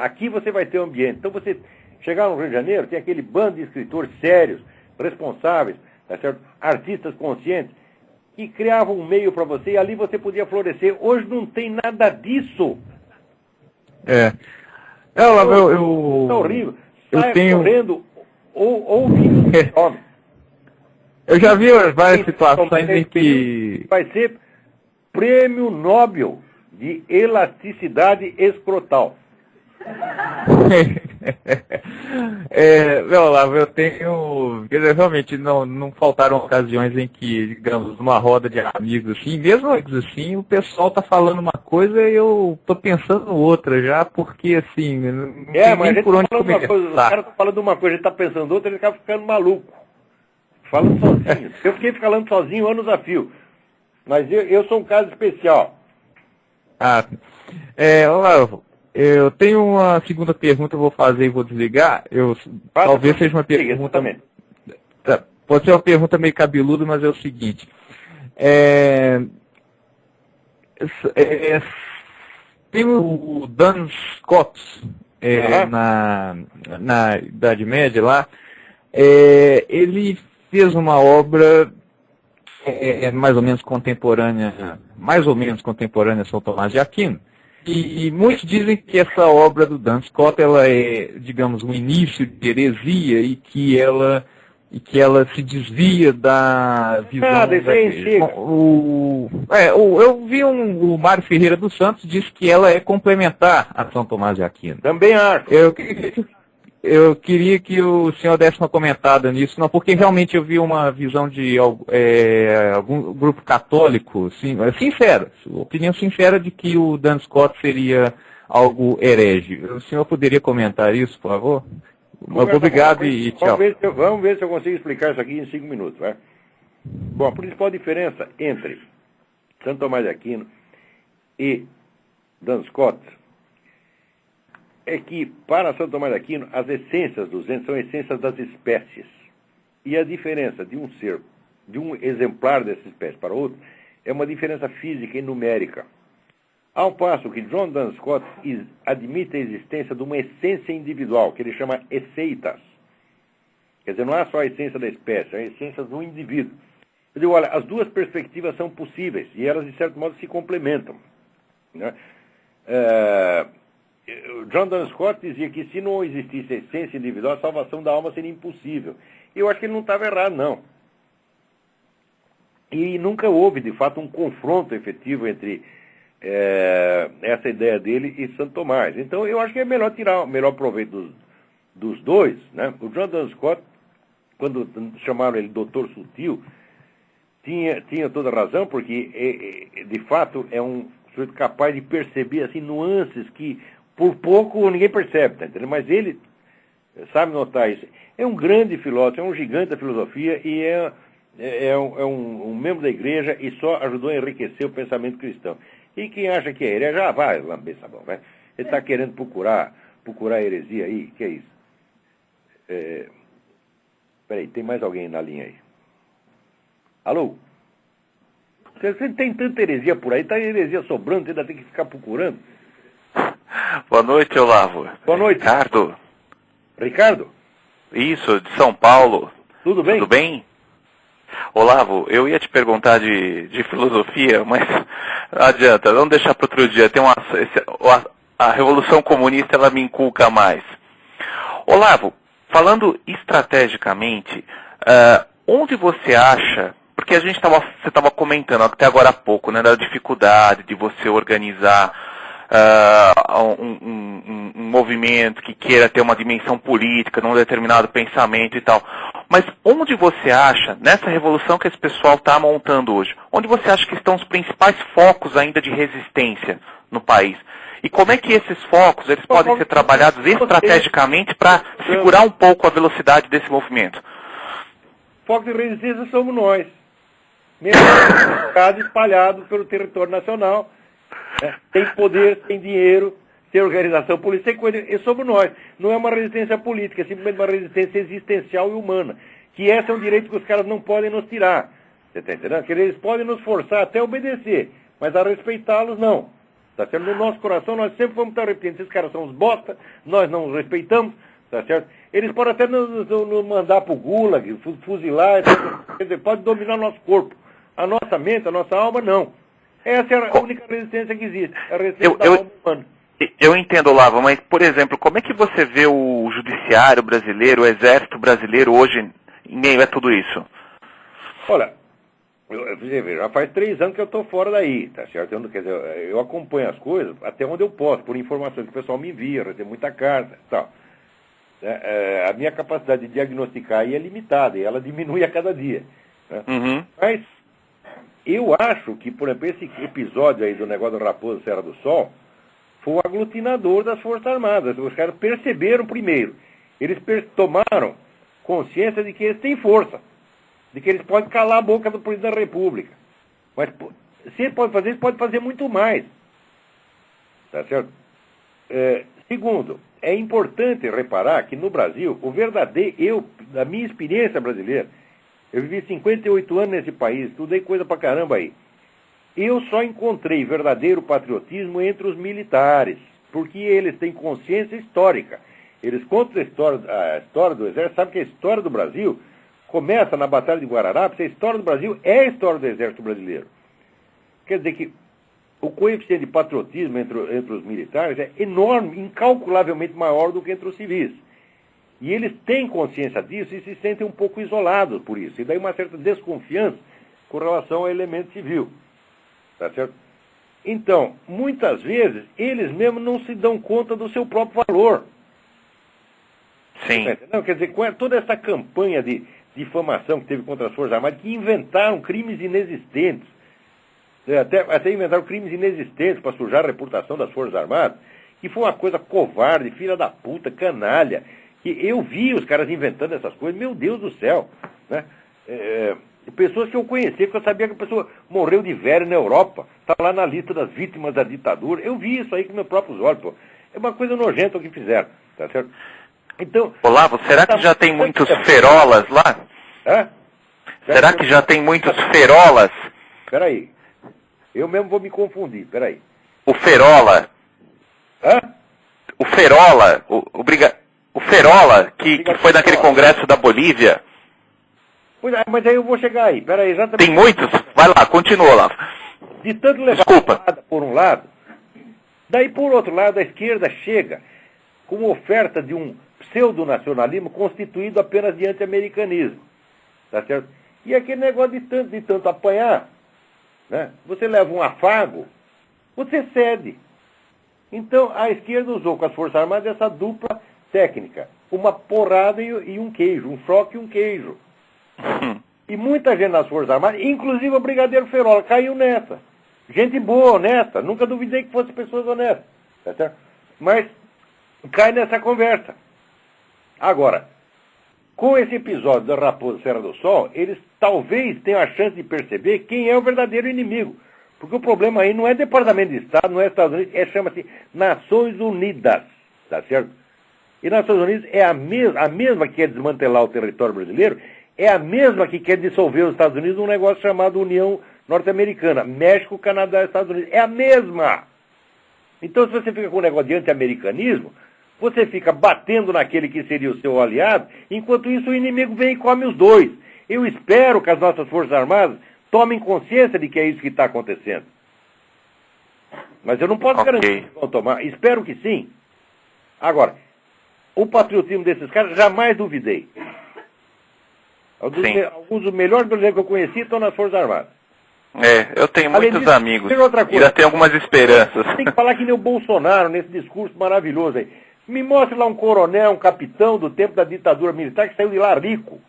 Speaker 1: Aqui você vai ter um ambiente. Então, você chegar no Rio de Janeiro, tem aquele bando de escritores sérios, responsáveis, tá certo? Artistas conscientes, que criavam um meio para você e ali você podia florescer. Hoje não tem nada disso. Tá horrível. Sai correndo ou homem.
Speaker 3: Eu já vi várias situações em que...
Speaker 1: Vai ser prêmio Nobel de elasticidade escrotal.
Speaker 3: Meu Olavo, eu tenho. Quer dizer, realmente não faltaram ocasiões em que, digamos, numa roda de amigos assim, mesmo assim, o pessoal tá falando uma coisa e eu tô pensando outra já, porque assim, não tem
Speaker 1: Mas a
Speaker 3: nem
Speaker 1: gente
Speaker 3: por
Speaker 1: tá
Speaker 3: onde
Speaker 1: falando uma coisa, os
Speaker 3: começar.
Speaker 1: caras estão falando uma coisa, a gente tá pensando outra, ele acaba ficando maluco. Falando sozinho. Eu fiquei falando sozinho anos a fio. Mas eu sou um caso especial.
Speaker 3: Olavo, eu tenho uma segunda pergunta, eu vou fazer e vou desligar. Talvez seja uma pergunta. Pode ser uma pergunta meio cabeluda, mas é o seguinte. Tem o Duns Scotus na Idade Média lá. Ele fez uma obra mais ou menos contemporânea a São Tomás de Aquino. E muitos dizem que essa obra do Duns Scotus ela é, digamos, um início de heresia e que ela se desvia da visão da igreja. Eu vi o Mário Ferreira dos Santos diz que ela é complementar a São Tomás de Aquino.
Speaker 1: Também acho.
Speaker 3: Eu queria que o senhor desse uma comentada nisso, não, porque realmente eu vi uma visão de algum grupo católico, opinião sincera de que o Duns Scotus seria algo herege. O senhor poderia comentar isso, por favor? Obrigado e tchau.
Speaker 1: Vamos ver se eu consigo explicar isso aqui em 5 minutos. Né? Bom, a principal diferença entre Santo Tomás de Aquino e Duns Scotus é que, para Santo Tomás de Aquino, as essências dos entes são essências das espécies. E a diferença de um ser, de um exemplar dessa espécie para outro, é uma diferença física e numérica. Ao passo que John Duns Scotus admite a existência de uma essência individual, que ele chama esseitas. Quer dizer, não é só a essência da espécie, é a essência do indivíduo. Eu digo, olha, as duas perspectivas são possíveis, e elas, de certo modo, se complementam. Né? John Duns Scotus dizia que se não existisse essência individual, a salvação da alma seria impossível. E eu acho que ele não estava errado, não. E nunca houve, de fato, um confronto efetivo entre essa ideia dele e Santo Tomás. Então, eu acho que é melhor tirar o melhor proveito dos dois. Né? O John Duns Scotus, quando chamaram ele Doutor Sutil, tinha toda razão, porque, de fato, é um sujeito capaz de perceber assim, nuances que por pouco ninguém percebe, tá entendendo? Mas ele sabe notar isso. É um grande filósofo, é um gigante da filosofia e é um membro da igreja e só ajudou a enriquecer o pensamento cristão. E quem acha que é herege, já vai lamber sabão, vai. Ele está querendo procurar heresia aí, que é isso? Peraí, tem mais alguém na linha aí? Alô? Você tem tanta heresia por aí, tá heresia sobrando, você ainda tem que ficar procurando.
Speaker 4: Boa noite, Olavo.
Speaker 1: Boa noite.
Speaker 4: Ricardo.
Speaker 1: Ricardo?
Speaker 4: Isso, de São Paulo.
Speaker 1: Tudo bem?
Speaker 4: Tudo bem? Olavo, eu ia te perguntar de filosofia, mas não adianta, vamos deixar para outro dia. A Revolução Comunista, ela me inculca mais. Olavo, falando estrategicamente, onde você acha, porque você estava comentando até agora há pouco, né, da dificuldade de você organizar um movimento que queira ter uma dimensão política num determinado pensamento e tal. Mas onde você acha, nessa revolução que esse pessoal está montando hoje, onde você acha que estão os principais focos ainda de resistência no país? E como é que esses focos eles podem ser trabalhados estrategicamente para segurar um pouco a velocidade desse movimento?
Speaker 1: Foco de resistência somos nós. Mesmo espalhado pelo território nacional. Tem poder, tem dinheiro, tem organização política, tem coisa, e somos nós. Não é uma resistência política, é simplesmente uma resistência existencial e humana. Que esse é um direito que os caras não podem nos tirar. Você está entendendo? Que eles podem nos forçar até a obedecer, mas a respeitá-los não. Tá certo? No nosso coração nós sempre vamos estar repetindo, esses caras são uns bosta, nós não os respeitamos, tá certo? Eles podem até nos mandar pro gulag, fuzilar, quer dizer, pode dominar o nosso corpo. A nossa mente, a nossa alma, não. Essa é a única resistência que existe, a resistência da alma humana.
Speaker 4: Eu entendo, Olavo, mas, por exemplo, como é que você vê o judiciário brasileiro, o exército brasileiro hoje em meio a tudo isso?
Speaker 1: Olha, já faz 3 anos que eu estou fora daí, tá certo? Eu acompanho as coisas até onde eu posso, por informações que o pessoal me envia, eu recebo muita carta e tal. A minha capacidade de diagnosticar aí é limitada, e ela diminui a cada dia. Né?
Speaker 4: Uhum.
Speaker 1: Mas eu acho que, por exemplo, esse episódio aí do negócio do Raposo Serra do Sol foi o aglutinador das Forças Armadas. Os caras perceberam primeiro. Eles tomaram consciência de que eles têm força, de que eles podem calar a boca do presidente da República. Mas se eles podem fazer, eles podem fazer muito mais. Tá certo? Segundo, é importante reparar que no Brasil, da minha experiência brasileira, eu vivi 58 anos nesse país, estudei coisa pra caramba aí. Eu só encontrei verdadeiro patriotismo entre os militares, porque eles têm consciência histórica. Eles contam a história do Exército, sabe que a história do Brasil começa na Batalha de Guararapes, a história do Brasil é a história do Exército Brasileiro. Quer dizer que o coeficiente de patriotismo entre os militares é enorme, incalculavelmente maior do que entre os civis. E eles têm consciência disso e se sentem um pouco isolados por isso. E daí uma certa desconfiança com relação ao elemento civil. Tá certo? Então, muitas vezes, eles mesmos não se dão conta do seu próprio valor.
Speaker 4: Sim.
Speaker 1: Não, quer dizer, com toda essa campanha de difamação que teve contra as Forças Armadas, que inventaram crimes inexistentes, até inventaram crimes inexistentes para sujar a reputação das Forças Armadas, que foi uma coisa covarde, filha da puta, canalha, que eu vi os caras inventando essas coisas, meu Deus do céu, né? Pessoas que eu conhecia, que eu sabia que a pessoa morreu de velho na Europa, está lá na lista das vítimas da ditadura, eu vi isso aí com meus próprios olhos, pô. É uma coisa nojenta o que fizeram, tá certo? Então,
Speaker 4: Olavo, será que já tem muitos ferolas lá?
Speaker 1: Hã?
Speaker 4: Será que já tem muitos ferolas?
Speaker 1: Peraí. Eu mesmo vou me confundir, peraí.
Speaker 4: O ferola.
Speaker 1: Hã?
Speaker 4: O ferola. O ferola, que foi naquele congresso da Bolívia.
Speaker 1: Pois é, mas aí eu vou chegar aí, peraí, exatamente.
Speaker 4: Tem muitos? Vai lá, continua, Olavo.
Speaker 1: De tanto levar porrada por um lado, daí por outro lado a esquerda chega com oferta de um pseudo-nacionalismo constituído apenas de anti-americanismo. Tá certo? E aquele negócio de tanto apanhar, né? Você leva um afago, você cede. Então a esquerda usou com as Forças Armadas essa dupla técnica. Uma porrada e um queijo, um choque e um queijo. E muita gente nas Forças Armadas, inclusive o Brigadeiro Ferola, caiu nessa. Gente boa, honesta. Nunca duvidei que fossem pessoas honestas. Tá certo? Mas cai nessa conversa. Agora, com esse episódio da Raposa Serra do Sol, eles talvez tenham a chance de perceber quem é o verdadeiro inimigo. Porque o problema aí não é Departamento de Estado, não é Estados Unidos, chama-se Nações Unidas. Tá certo? E Nações Unidas é a mesma que quer desmantelar o território brasileiro, é a mesma que quer dissolver os Estados Unidos num negócio chamado União Norte-Americana. México, Canadá e Estados Unidos. É a mesma. Então, se você fica com um negócio de anti-americanismo, você fica batendo naquele que seria o seu aliado, enquanto isso o inimigo vem e come os dois. Eu espero que as nossas Forças Armadas tomem consciência de que é isso que está acontecendo. Mas eu não posso garantir que vão tomar. Espero que sim. Agora, o patriotismo desses caras jamais duvidei. Alguns dos melhores brasileiros que eu conheci estão nas Forças Armadas.
Speaker 4: Eu tenho muitos amigos.
Speaker 1: Outra coisa,
Speaker 4: ainda tenho algumas esperanças.
Speaker 1: Tem que falar que nem o Bolsonaro nesse discurso maravilhoso aí. Me mostre lá um coronel, um capitão do tempo da ditadura militar que saiu de lá rico.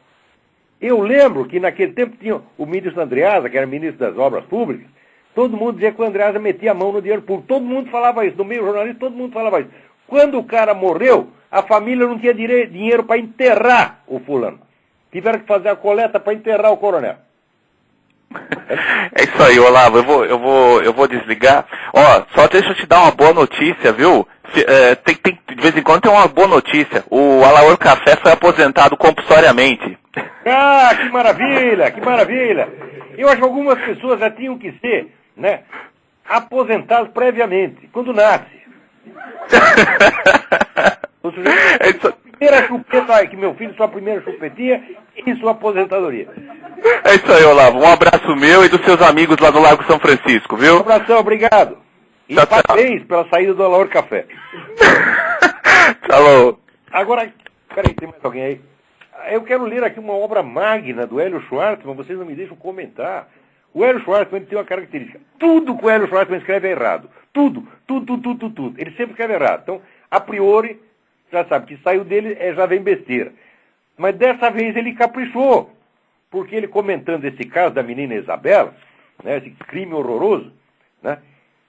Speaker 1: Eu lembro que naquele tempo tinha o ministro Andreasa, que era ministro das Obras Públicas, todo mundo dizia que o Andreasa metia a mão no dinheiro público. Todo mundo falava isso. No meio jornalista, todo mundo falava isso. Quando o cara morreu, a família não tinha dinheiro para enterrar o fulano. Tiveram que fazer a coleta para enterrar o coronel.
Speaker 4: É isso aí, Olavo. Eu vou desligar. Ó, só deixa eu te dar uma boa notícia, viu? De vez em quando tem uma boa notícia. O Alaor Café foi aposentado compulsoriamente.
Speaker 1: Ah, que maravilha, que maravilha. Eu acho que algumas pessoas já tinham que ser, né, aposentados previamente, quando nasce. Primeira chupeta, que meu filho, sua primeira chupetinha e sua aposentadoria.
Speaker 4: É isso aí, Olavo. Um abraço meu e dos seus amigos lá do Largo São Francisco, viu?
Speaker 1: Um abração, obrigado. E
Speaker 4: tchau,
Speaker 1: parabéns pela saída do Alaor Café.
Speaker 4: Falou.
Speaker 1: Agora, peraí, tem mais alguém aí? Eu quero ler aqui uma obra magna do Hélio Schwartzman, vocês não me deixam comentar. O Hélio Schwartzman tem uma característica. Tudo que o Hélio Schwartzman escreve é errado. Tudo. Ele sempre escreve errado. Então, a priori, já sabe que saiu dele, já vem besteira. Mas dessa vez ele caprichou, porque ele comentando esse caso da menina Isabela, né, esse crime horroroso, né,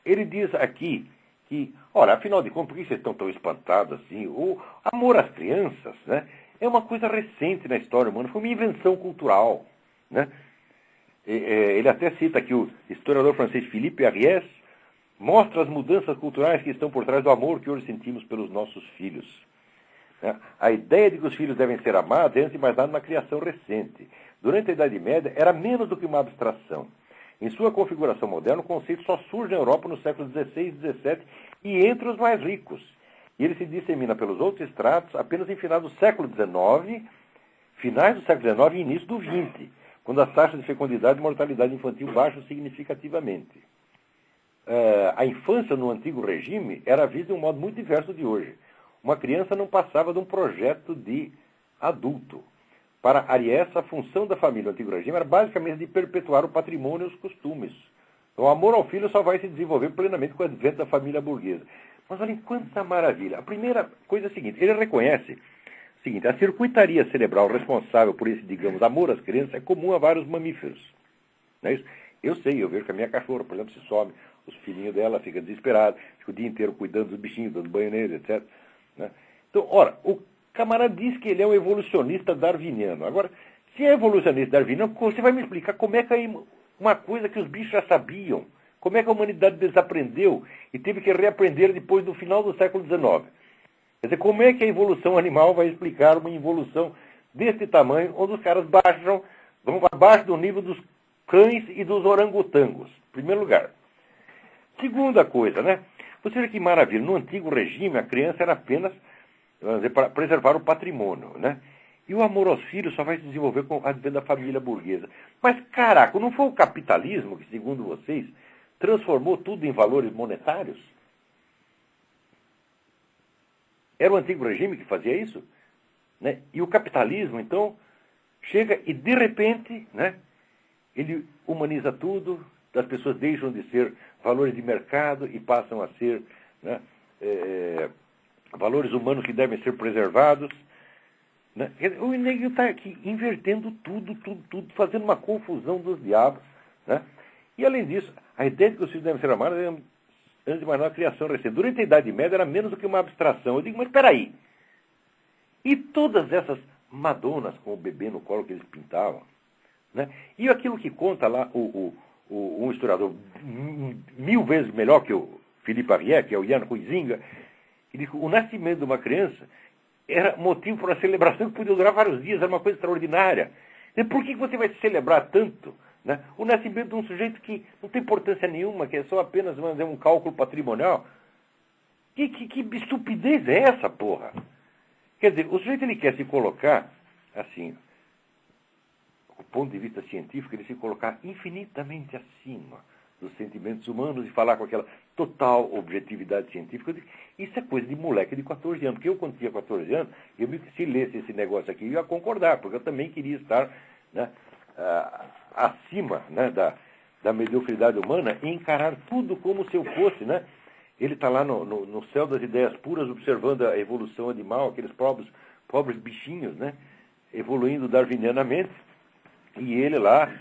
Speaker 1: ele diz aqui que, olha, afinal de contas, por que vocês estão tão espantados assim? O amor às crianças, né, é uma coisa recente na história humana, foi uma invenção cultural, né? Ele até cita aqui o historiador francês Philippe Ariès, mostra as mudanças culturais que estão por trás do amor que hoje sentimos pelos nossos filhos. A ideia de que os filhos devem ser amados é, antes de mais nada, uma criação recente. Durante a Idade Média, era menos do que uma abstração. Em sua configuração moderna, o conceito só surge na Europa nos séculos XVI e XVII e entre os mais ricos. E ele se dissemina pelos outros estratos apenas em finais do século XIX e início do XX, quando as taxas de fecundidade e mortalidade infantil baixam significativamente. A infância no antigo regime era vista de um modo muito diverso de hoje. Uma criança não passava de um projeto de adulto. Para Ariès, a função da família no antigo regime era basicamente de perpetuar o patrimônio e os costumes. Então, o amor ao filho só vai se desenvolver plenamente com o advento da família burguesa. Mas olhem quanta maravilha. A primeira coisa é a seguinte, ele reconhece o seguinte, a circuitaria cerebral responsável por esse, digamos, amor às crianças é comum a vários mamíferos. Não é isso? Eu sei, eu vejo que a minha cachorra, por exemplo, se some, os filhinhos dela ficam desesperados, fica o dia inteiro cuidando dos bichinhos, dando banho neles, etc. Né? Então, ora, o camarada diz que ele é um evolucionista darwiniano. Agora, se é evolucionista darwiniano, você vai me explicar como é que é uma coisa que os bichos já sabiam, como é que a humanidade desaprendeu e teve que reaprender depois do final do século XIX. Quer dizer, como é que a evolução animal vai explicar uma evolução desse tamanho, onde os caras vão abaixo do nível dos cães e dos orangotangos, em primeiro lugar. Segunda coisa, né? Você vê que maravilha, no antigo regime a criança era apenas, vamos dizer, para preservar o patrimônio, né? E o amor aos filhos só vai se desenvolver com o advento da família burguesa. Mas, caraca, não foi o capitalismo que, segundo vocês, transformou tudo em valores monetários? Era o antigo regime que fazia isso? Né? E o capitalismo, então, chega e, de repente, né, ele humaniza tudo, as pessoas deixam de ser valores de mercado e passam a ser, né, valores humanos que devem ser preservados. Né? O nego está aqui invertendo tudo, fazendo uma confusão dos diabos. Né? E, além disso, a ideia de que os filhos devem ser amados é, antes de mais nada, a criação recente. Durante a Idade Média era menos do que uma abstração. Eu digo, mas espera aí. E todas essas madonas com o bebê no colo que eles pintavam? Né? E aquilo que conta lá um historiador 1000 vezes melhor que o Philippe Ariès, que é o Jan Huizinga, ele diz que o nascimento de uma criança era motivo para uma celebração que podia durar vários dias, era uma coisa extraordinária. E por que você vai celebrar tanto, né, o nascimento de um sujeito que não tem importância nenhuma, que é só apenas um cálculo patrimonial? Que estupidez é essa, porra? Quer dizer, o sujeito ele quer se colocar, assim, do ponto de vista científico, ele se colocar infinitamente acima dos sentimentos humanos e falar com aquela total objetividade científica. Eu digo, isso é coisa de moleque de 14 anos. Porque eu, quando tinha 14 anos, se lesse esse negócio aqui, eu ia concordar, porque eu também queria estar, né, acima, né, da mediocridade humana e encarar tudo como se eu fosse, né? Ele está lá no céu das ideias puras, observando a evolução animal, aqueles pobres bichinhos, né, evoluindo darwinianamente, e ele lá,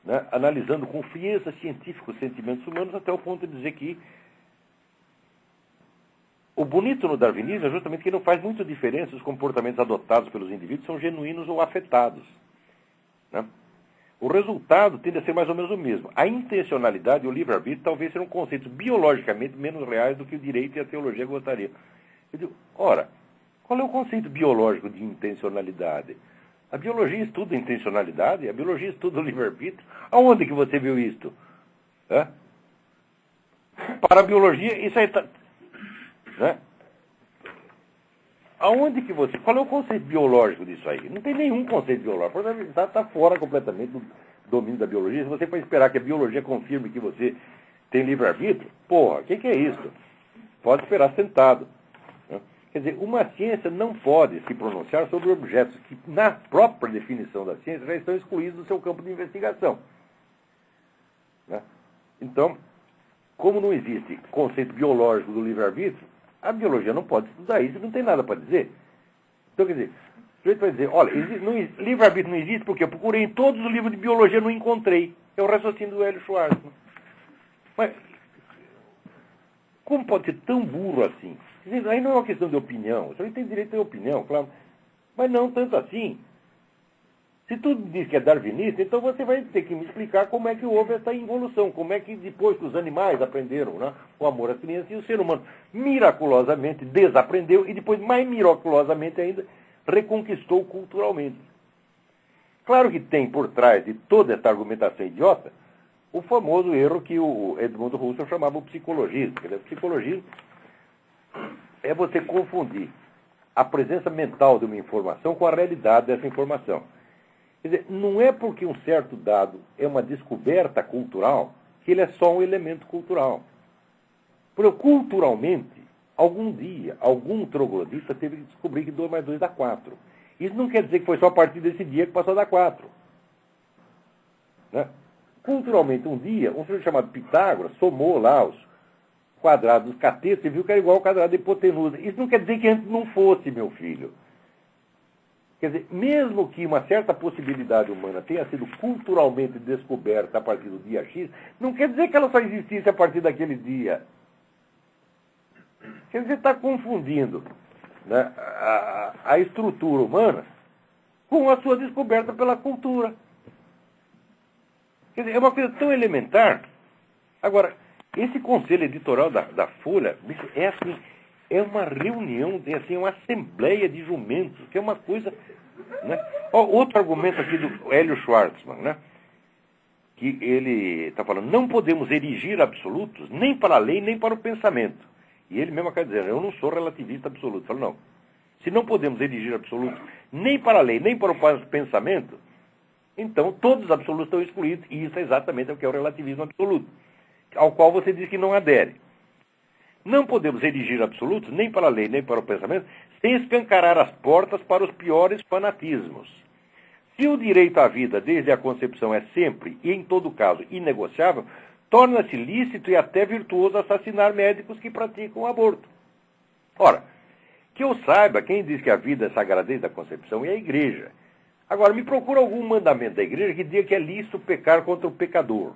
Speaker 1: né, analisando com frieza científica os sentimentos humanos, até o ponto de dizer que o bonito no darwinismo é justamente que não faz muita diferença se os comportamentos adotados pelos indivíduos são genuínos ou afetados. Né? O resultado tende a ser mais ou menos o mesmo. A intencionalidade e o livre-arbítrio talvez sejam conceitos biologicamente menos reais do que o direito e a teologia gostariam. Eu digo, ora, qual é o conceito biológico de intencionalidade? A biologia estuda a intencionalidade, a biologia estuda o livre-arbítrio. Aonde que você viu isto? Para a biologia, isso aí está... Né? Aonde que você... Qual é o conceito biológico disso aí? Não tem nenhum conceito biológico. Está fora completamente do domínio da biologia. Se você for esperar que a biologia confirme que você tem livre-arbítrio, porra, o que é isso? Pode esperar sentado. Né? Quer dizer, uma ciência não pode se pronunciar sobre objetos que, na própria definição da ciência, já estão excluídos do seu campo de investigação. Né? Então, como não existe conceito biológico do livre-arbítrio, A biologia não pode estudar isso, não tem nada para dizer. Então, quer dizer, o sujeito vai dizer, olha, livre-arbítrio não existe porque eu procurei em todos os livros de biologia, não encontrei. É o raciocínio do Hélio Schwartzman. Mas, como pode ser tão burro assim? Quer dizer, aí não é uma questão de opinião. O sujeito tem direito a ter opinião, claro. Mas não tanto assim. Se tudo diz que é darwinista, então você vai ter que me explicar como é que houve essa involução, como é que depois que os animais aprenderam, né, o amor às crianças, e o ser humano miraculosamente desaprendeu e depois, mais miraculosamente ainda, reconquistou culturalmente. Claro que tem por trás de toda essa argumentação idiota o famoso erro que o Edmund Husserl chamava o psicologismo. Quer dizer, o psicologismo é você confundir a presença mental de uma informação com a realidade dessa informação. Quer dizer, não é porque um certo dado é uma descoberta cultural que ele é só um elemento cultural. Porque culturalmente, algum dia, algum troglodita teve que descobrir que 2 mais 2 dá 4. Isso não quer dizer que foi só a partir desse dia que passou a dar 4. Né? Culturalmente, um dia, um sujeito chamado Pitágoras somou lá os quadrados dos catetos e viu que era igual ao quadrado da hipotenusa. Isso não quer dizer que antes não fosse, meu filho. Quer dizer, mesmo que uma certa possibilidade humana tenha sido culturalmente descoberta a partir do dia X, não quer dizer que ela só existisse a partir daquele dia. Quer dizer, você está confundindo, né, a estrutura humana com a sua descoberta pela cultura. Quer dizer, é uma coisa tão elementar. Agora, esse conselho editorial da Folha, é assim... É uma reunião, assim, uma assembleia de jumentos, que é uma coisa... Né? Ó, outro argumento aqui do Hélio Schwartzman, né? Que ele está falando, não podemos erigir absolutos nem para a lei, nem para o pensamento. E ele mesmo acaba dizendo, eu não sou relativista absoluto. Fala, não. Se não podemos erigir absolutos nem para a lei, nem para o pensamento, então todos os absolutos estão excluídos. E isso é exatamente o que é o relativismo absoluto, ao qual você diz que não adere. Não podemos erigir absolutos, nem para a lei, nem para o pensamento, sem escancarar as portas para os piores fanatismos. Se o direito à vida, desde a concepção, é sempre, e em todo caso, inegociável, torna-se lícito e até virtuoso assassinar médicos que praticam o aborto. Ora, que eu saiba, quem diz que a vida é sagrada desde a concepção é a igreja. Agora, me procura algum mandamento da igreja que diga que é lícito pecar contra o pecador.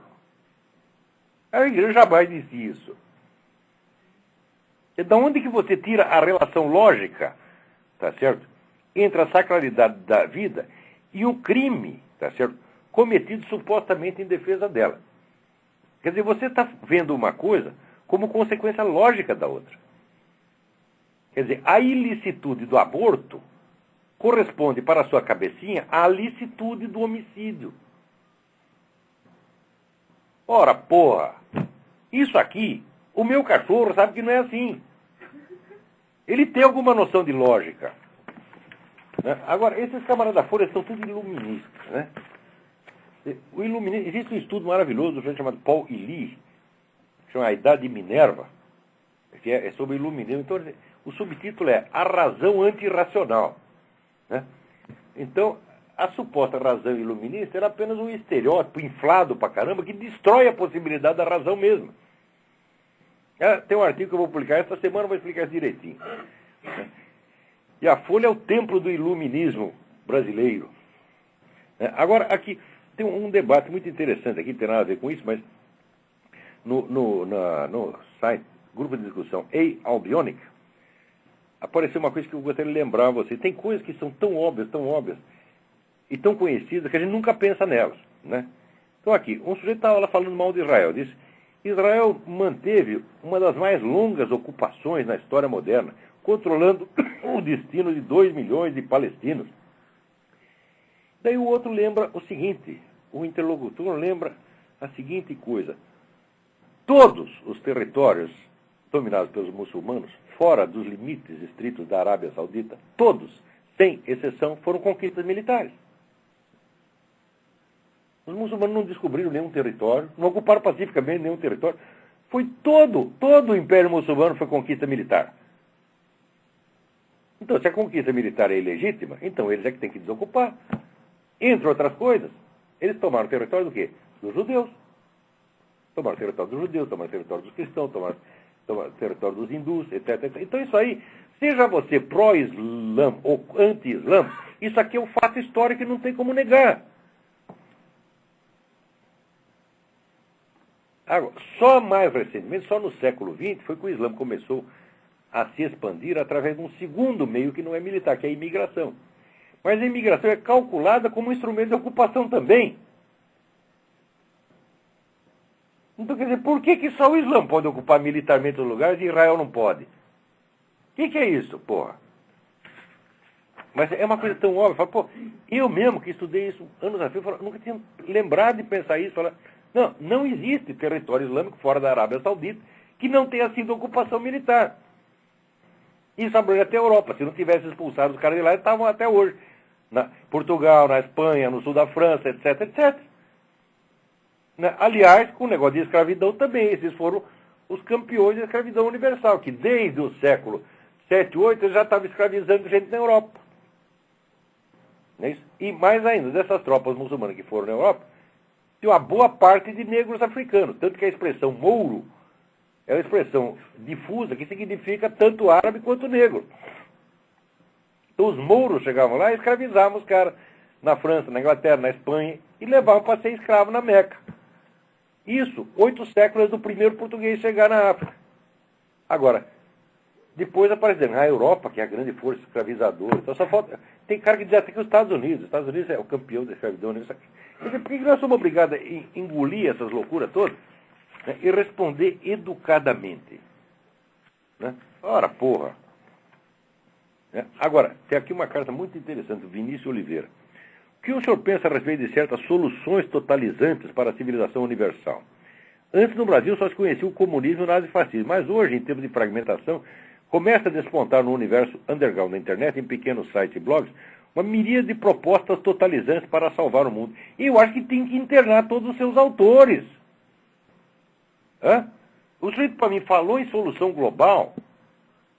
Speaker 1: A igreja jamais disse isso. De onde que você tira a relação lógica, tá certo, entre a sacralidade da vida e o crime, tá certo, cometido supostamente em defesa dela? Quer dizer, você está vendo uma coisa como consequência lógica da outra. Quer dizer, a ilicitude do aborto corresponde para a sua cabecinha à licitude do homicídio. Ora, porra, isso aqui... O meu cachorro sabe que não é assim. Ele tem alguma noção de lógica. Né? Agora, esses camaradas da Folha são tudo iluministas. Né? Existe um estudo maravilhoso do chamado Paul Elie, que chama A Idade de Minerva, que é sobre iluminismo. Então, o subtítulo é A Razão Antirracional. Né? Então, a suposta razão iluminista era apenas um estereótipo inflado pra caramba que destrói a possibilidade da razão mesma. Tem um artigo que eu vou publicar esta semana, vou explicar isso direitinho. E a Folha é o templo do iluminismo brasileiro. Agora, aqui tem um debate muito interessante, aqui não tem nada a ver com isso, mas no site, grupo de discussão A-Albionic, apareceu uma coisa que eu gostaria de lembrar a você. Tem coisas que são tão óbvias, e tão conhecidas, que a gente nunca pensa nelas. Né? Então aqui, um sujeito estava lá falando mal de Israel, disse... Israel manteve uma das mais longas ocupações na história moderna, controlando o destino de 2 milhões de palestinos. Daí o outro lembra o seguinte, o interlocutor lembra a seguinte coisa. Todos os territórios dominados pelos muçulmanos, fora dos limites estritos da Arábia Saudita, todos, sem exceção, foram conquistas militares. Os muçulmanos não descobriram nenhum território, não ocuparam pacificamente nenhum território. Foi todo o Império Muçulmano foi conquista militar. Então, se a conquista militar é ilegítima, então eles é que têm que desocupar. Entre outras coisas, eles tomaram o território do quê? Dos judeus. Tomaram o território dos judeus, tomaram o território dos cristãos, tomaram... território dos hindus, etc, etc. Então isso aí, seja você pró-Islã ou anti-Islã, isso aqui é um fato histórico e não tem como negar. Agora, só mais recentemente, só no século XX, foi que o Islã começou a se expandir através de um segundo meio que não é militar, que é a imigração. Mas a imigração é calculada como um instrumento de ocupação também. Então, quer dizer, por que só o Islã pode ocupar militarmente os lugares e Israel não pode? O que é isso, porra? Mas é uma coisa tão óbvia. Pô, eu mesmo que estudei isso anos a fio, nunca tinha lembrado de pensar isso. Não existe território islâmico fora da Arábia Saudita que não tenha sido ocupação militar. Isso abrange até a Europa. Se não tivesse expulsado os caras de lá, eles estavam até hoje. Na Portugal, na Espanha, no sul da França, etc, etc. Aliás, com o negócio de escravidão também. Esses foram os campeões da escravidão universal, que desde o século 7, 8, eles já estavam escravizando gente na Europa. Não é isso? E mais ainda, dessas tropas muçulmanas que foram na Europa, tem uma boa parte de negros africanos. Tanto que a expressão mouro é uma expressão difusa que significa tanto árabe quanto negro. Então os mouros chegavam lá e escravizavam os caras na França, na Inglaterra, na Espanha e levavam para ser escravo na Meca. Isso, 8 séculos do primeiro português chegar na África. Agora, depois apareceram a Europa, que é a grande força escravizadora. Então só falta. Tem cara que diz até que os Estados Unidos é o campeão da escravidão. Quer dizer, por que nós somos obrigados a engolir essas loucuras todas, né, e responder educadamente? Né? Ora, porra. Agora, tem aqui uma carta muito interessante do Vinícius Oliveira. O que o senhor pensa a respeito de certas soluções totalizantes para a civilização universal? Antes no Brasil só se conhecia o comunismo e o nazifascismo, mas hoje, em termos de fragmentação, começa a despontar no universo underground da internet, em pequenos sites e blogs, uma miríade de propostas totalizantes para salvar o mundo. E eu acho que tem que internar todos os seus autores. O sujeito para mim falou em solução global.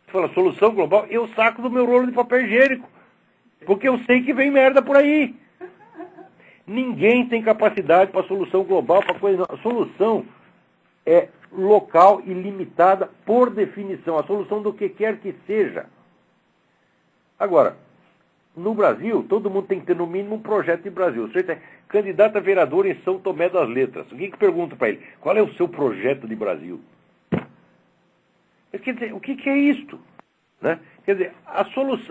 Speaker 1: Você fala solução global, eu saco do meu rolo de papel higiênico. Porque eu sei que vem merda por aí. Ninguém tem capacidade para solução global, para coisa não. A solução é local e limitada por definição. A solução do que quer que seja. Agora, no Brasil, todo mundo tem que ter no mínimo um projeto de Brasil. Você é candidato a vereador em São Tomé das Letras. O que pergunta para ele? Qual é o seu projeto de Brasil? Quer dizer, o que é isto? Né? Quer dizer,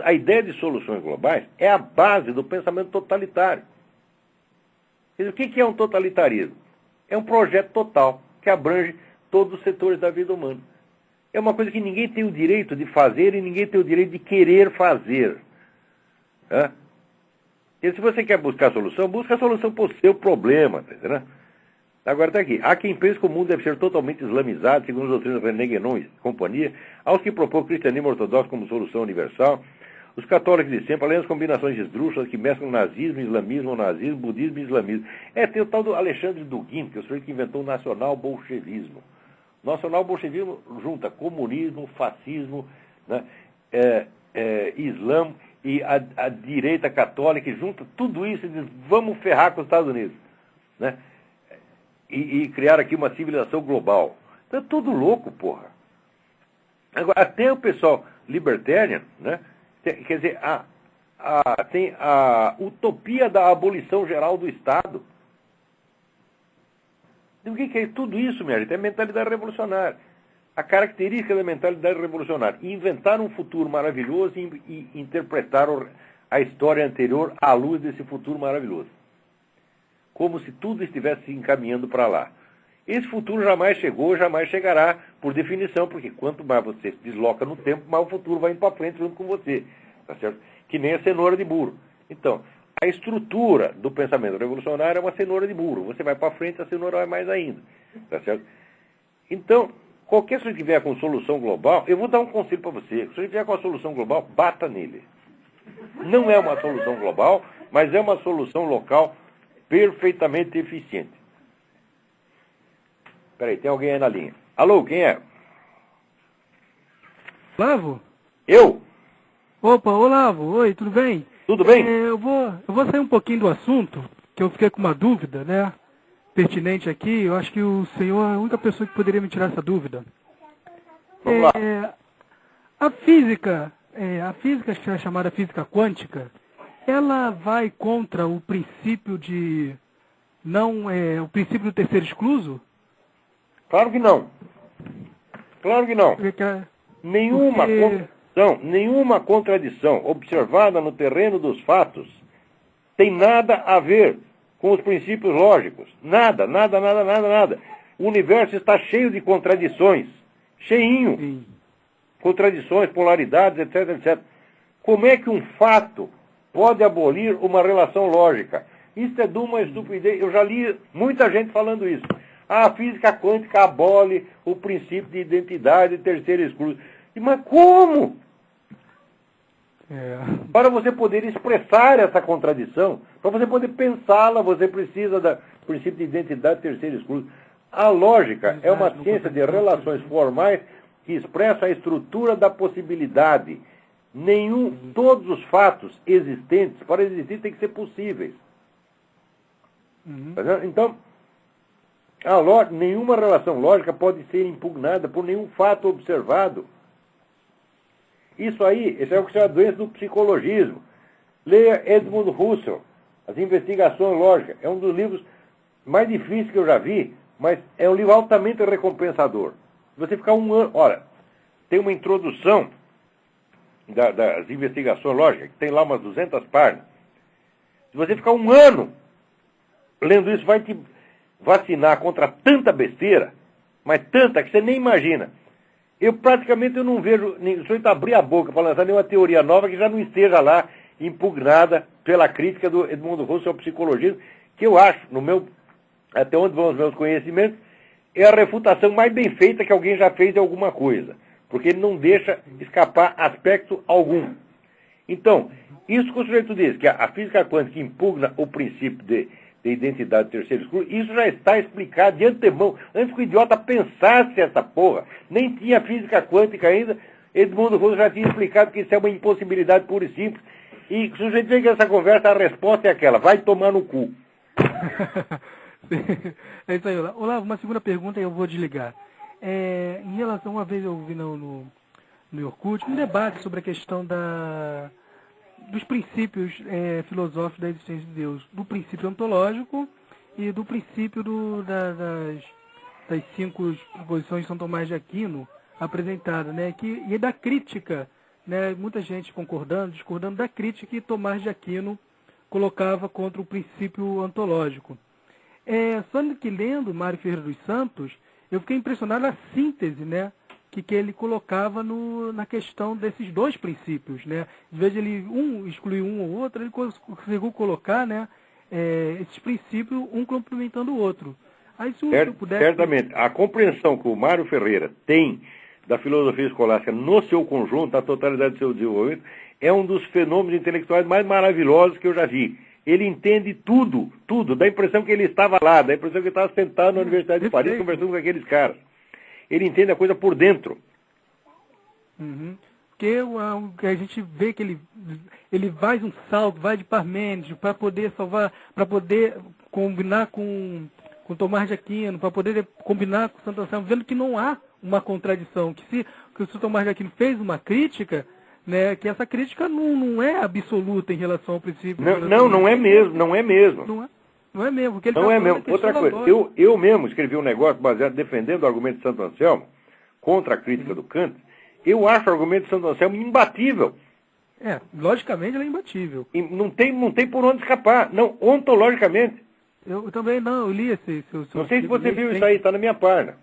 Speaker 1: a ideia de soluções globais é a base do pensamento totalitário. Quer dizer, o que é um totalitarismo? É um projeto total, que abrange todos os setores da vida humana. É uma coisa que ninguém tem o direito de fazer e ninguém tem o direito de querer fazer. E se você quer buscar a solução, busca a solução para o seu problema. Tá entendendo? Agora está aqui. Há quem pense que o mundo deve ser totalmente islamizado, segundo as doutrinas de René Guénon e companhia, aos que propõem o cristianismo ortodoxo como solução universal, os católicos de sempre, além das combinações esdrúxulas que mesclam nazismo, islamismo, nazismo, budismo e islamismo. Tem o tal do Alexandre Dugin, que é o sujeito que inventou o nacional-bolchevismo. O nacional-bolchevismo junta comunismo, fascismo, né, islã e a direita católica, e junta tudo isso e diz, vamos ferrar com os Estados Unidos. Né? E criar aqui uma civilização global. Então é tudo louco, porra. Agora, até o pessoal libertarian, né? Quer dizer, tem a utopia da abolição geral do Estado. O que é tudo isso, minha gente? É mentalidade revolucionária. A característica da mentalidade revolucionária: inventar um futuro maravilhoso e interpretar a história anterior à luz desse futuro maravilhoso. Como se tudo estivesse se encaminhando para lá. Esse futuro jamais chegou, jamais chegará, por definição, porque quanto mais você se desloca no tempo, mais o futuro vai indo para frente junto com você. Tá certo? Que nem a cenoura de burro. Então, a estrutura do pensamento revolucionário é uma cenoura de burro. Você vai para frente, a cenoura vai mais ainda. Tá certo? Então, qualquer sujeito que vier com solução global, eu vou dar um conselho para você. Se o sujeito vier com a solução global, bata nele. Não é uma solução global, mas é uma solução local perfeitamente eficiente. Peraí, tem alguém aí na linha. Alô, quem é?
Speaker 5: Olavo?
Speaker 1: Eu?
Speaker 5: Opa, Olavo, oi, tudo bem?
Speaker 1: Tudo bem?
Speaker 5: Eu vou sair um pouquinho do assunto, que eu fiquei com uma dúvida, né? Pertinente aqui, eu acho que o senhor é a única pessoa que poderia me tirar essa dúvida.
Speaker 1: Vamos lá.
Speaker 5: A física que é chamada física quântica, ela vai contra o princípio de o princípio do terceiro excluso?
Speaker 1: Claro que não. Claro que não. Nenhuma contradição observada no terreno dos fatos tem nada a ver com os princípios lógicos. Nada. O universo está cheio de contradições. Cheinho.
Speaker 5: Sim.
Speaker 1: Contradições, polaridades, etc. Como é que um fato pode abolir uma relação lógica? Isso é de uma estupidez. Eu já li muita gente falando isso. A física quântica abole o princípio de identidade terceiro excluso. Mas como? Para você poder expressar essa contradição, para você poder pensá-la, você precisa do princípio de identidade terceiro excluso. A lógica é uma ciência de relações formais que expressa a estrutura da possibilidade. Todos os fatos existentes, para existir, têm que ser possíveis. Então, nenhuma relação lógica pode ser impugnada por nenhum fato observado. Isso é o que se chama doença do psicologismo. Leia Edmund Husserl, As Investigações Lógicas. É um dos livros mais difíceis que eu já vi, mas é um livro altamente recompensador. Você ficar um ano... Olha, tem uma introdução das investigações lógicas, que tem lá umas 200 páginas. Se você ficar um ano lendo isso, vai te vacinar contra tanta besteira, mas tanta que você nem imagina. Eu praticamente não vejo o sujeito abrir a boca para lançar nenhuma teoria nova que já não esteja lá impugnada pela crítica do Edmund Husserl ao psicologismo, que eu acho, até onde vão os meus conhecimentos, é a refutação mais bem feita que alguém já fez de alguma coisa, porque ele não deixa escapar aspecto algum. Então, isso que o sujeito diz, que a física quântica impugna o princípio de identidade terceiro excluso, isso já está explicado de antemão. Antes que o idiota pensasse essa porra, nem tinha física quântica ainda, Edmundo Husserl já tinha explicado que isso é uma impossibilidade pura e simples. E se o sujeito vem com essa conversa, a resposta é aquela: vai tomar no cu.
Speaker 5: É isso aí, Olavo. Olavo, uma segunda pergunta e eu vou desligar. Em relação, uma vez eu vi no Orkut um debate sobre a questão dos princípios filosóficos da existência de Deus, do princípio ontológico e do princípio das 5 proposições de São Tomás de Aquino apresentadas, né? E da crítica, né? Muita gente discordando da crítica que Tomás de Aquino colocava contra o princípio ontológico. Só que lendo Mário Ferreira dos Santos, eu fiquei impressionado na síntese, né? Que ele colocava na questão desses dois princípios, né? Em vez de ele excluir um ou outro, ele conseguiu colocar, né, esses princípios, um complementando o outro. Aí, se eu pudesse...
Speaker 1: Certamente. A compreensão que o Mário Ferreira tem da filosofia escolástica no seu conjunto, na totalidade do seu desenvolvimento, é um dos fenômenos intelectuais mais maravilhosos que eu já vi. Ele entende tudo. Dá a impressão que ele estava lá, dá a impressão que ele estava sentado na Universidade de Paris conversando com aqueles caras. Ele entende a coisa por dentro.
Speaker 5: Porque a gente vê que ele faz um salto, vai de Parmênides para poder salvar, para poder combinar com Tomás de Aquino, para poder combinar com Santo Anselmo, vendo que não há uma contradição, que o Tomás de Aquino fez uma crítica, né, que essa crítica não é absoluta em relação ao princípio.
Speaker 1: Não é mesmo.
Speaker 5: Não é mesmo. Porque ele
Speaker 1: não é mesmo. Outra coisa, eu mesmo escrevi um negócio baseado defendendo o argumento de Santo Anselmo contra a crítica do Kant. Eu acho o argumento de Santo Anselmo imbatível.
Speaker 5: Logicamente ele é imbatível.
Speaker 1: E não tem por onde escapar. Não, ontologicamente.
Speaker 5: Eu também não, eu li esse...
Speaker 1: Não sei se você viu isso aí, está na minha página.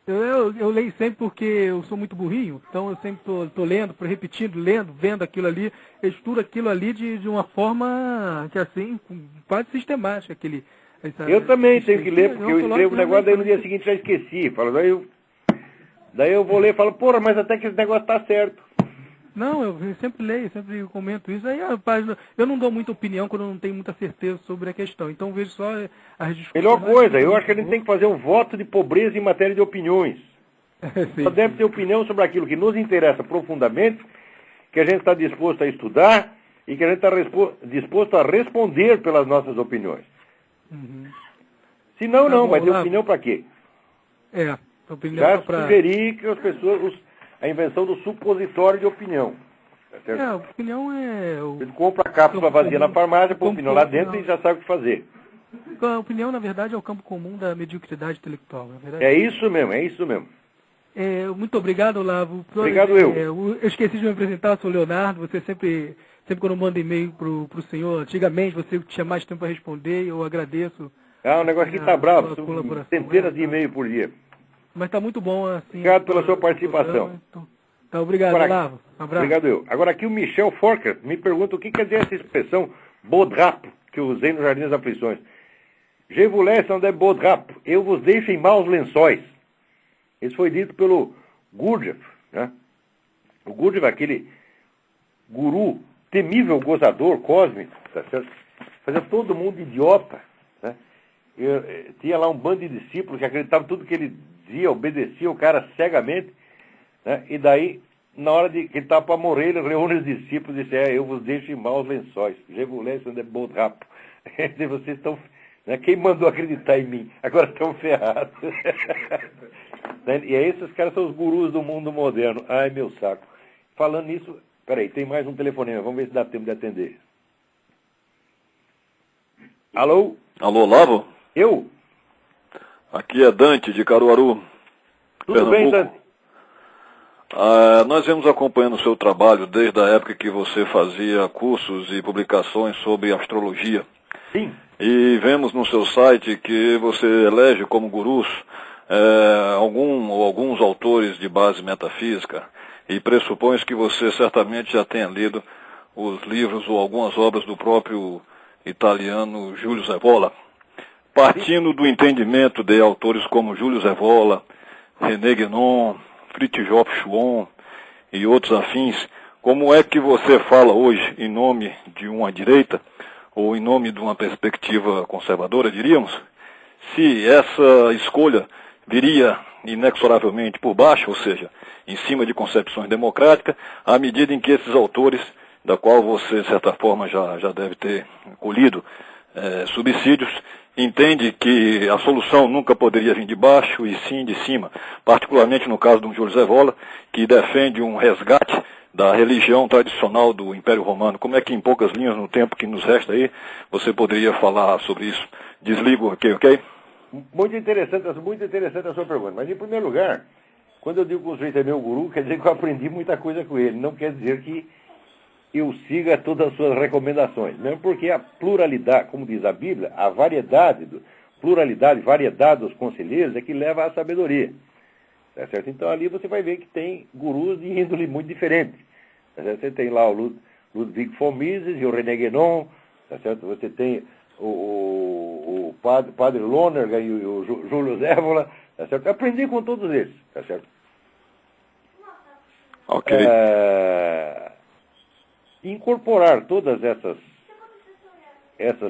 Speaker 5: Eu leio sempre porque eu sou muito burrinho, então eu sempre estou lendo, repetindo, vendo aquilo ali, eu estudo aquilo ali de uma forma que assim, quase sistemática.
Speaker 1: Eu também tenho que ler, porque eu escrevo o negócio, daí no dia seguinte já esqueci. Daí eu vou ler e falo, porra, mas até que esse negócio está certo.
Speaker 5: Não, eu sempre leio, sempre comento isso. Aí a página, eu não dou muita opinião quando eu não tenho muita certeza sobre a questão. Então eu vejo só as discussões.
Speaker 1: Melhor coisa, eu acho que a gente tem que fazer um voto de pobreza em matéria de opiniões. Só deve ter opinião sobre aquilo que nos interessa profundamente, que a gente está disposto a estudar e que a gente está disposto a responder pelas nossas opiniões. Se não, vai ter opinião para quê?
Speaker 5: Opinião
Speaker 1: Já sugeri que as pessoas... a invenção do supositório de opinião. Tá certo?
Speaker 5: A opinião é...
Speaker 1: Ele compra a cápsula vazia na farmácia, põe a opinião lá dentro e já sabe o que fazer.
Speaker 5: A opinião, na verdade, é o campo comum da mediocridade intelectual, na verdade.
Speaker 1: É isso mesmo, é isso mesmo.
Speaker 5: Muito obrigado, Olavo.
Speaker 1: Obrigado
Speaker 5: eu esqueci de me apresentar, eu sou o Leonardo. Você sempre quando eu mando e-mail pro senhor, antigamente você tinha mais tempo para responder, eu agradeço.
Speaker 1: O negócio aqui está bravo, são
Speaker 5: colaboração,
Speaker 1: centenas de e-mails por dia.
Speaker 5: Mas está muito bom, assim.
Speaker 1: Obrigado pela sua participação.
Speaker 5: Tá, obrigado, Olavo. Um abraço.
Speaker 1: Obrigado eu. Agora aqui o Michel Forker me pergunta o que quer dizer essa expressão bodrap que eu usei no Jardim das Aflições. Je vous laisse en de bodrap. Eu vos deixo em maus lençóis. Isso foi dito pelo Gurdjieff, né? O Gurdjieff, aquele guru, temível gozador cósmico, tá certo? Fazia todo mundo idiota, né? Tinha lá um bando de discípulos que acreditavam em tudo que ele dizia, obedecia o cara cegamente, né? E daí, na hora que ele estava para morrer, ele reúne os discípulos e disse, eu vos deixo em maus lençóis. Je vous laisse en de bodrap. Vocês estão... Quem mandou acreditar em mim? Agora estão ferrados. E aí esses caras são os gurus do mundo moderno. Ai, meu saco. Falando nisso, peraí, tem mais um telefonema. Vamos ver se dá tempo de atender. Alô?
Speaker 6: Alô, Olavo?
Speaker 1: Eu?
Speaker 6: Aqui é Dante, de Caruaru,
Speaker 1: Tudo bem, Dante?
Speaker 6: Nós vemos acompanhando o seu trabalho desde a época que você fazia cursos e publicações sobre astrologia.
Speaker 1: Sim.
Speaker 6: E vemos no seu site que você elege como gurus alguns autores de base metafísica e pressupõe que você certamente já tenha lido os livros ou algumas obras do próprio italiano Júlio Evola. Partindo do entendimento de autores como Júlio Evola, René Guénon, Fritjof Schuon e outros afins, como é que você fala hoje em nome de uma direita ou em nome de uma perspectiva conservadora, diríamos, se essa escolha viria inexoravelmente por baixo, ou seja, em cima de concepções democráticas, à medida em que esses autores, da qual você, de certa forma, já deve ter colhido subsídios, entende que a solução nunca poderia vir de baixo e sim de cima, particularmente no caso do Júlio Evola, que defende um resgate da religião tradicional do Império Romano. Como é que, em poucas linhas, no tempo que nos resta aí, você poderia falar sobre isso? Desligo aqui, ok?
Speaker 1: Muito interessante a sua pergunta. Mas, em primeiro lugar, quando eu digo que o sujeito é meu guru, quer dizer que eu aprendi muita coisa com ele. Não quer dizer que eu siga todas as suas recomendações. Mesmo porque a pluralidade, como diz a Bíblia, a variedade dos conselheiros é que leva à sabedoria. Tá certo? Então ali você vai ver que tem gurus de índole muito diferente. Tá certo? Você tem lá o Ludwig von Mises e o René Guénon, tá certo? Você tem o padre Lonergan e o Júlio Evola, tá certo? Eu aprendi com todos eles, tá certo?
Speaker 6: Ok.
Speaker 1: Incorporar todas essas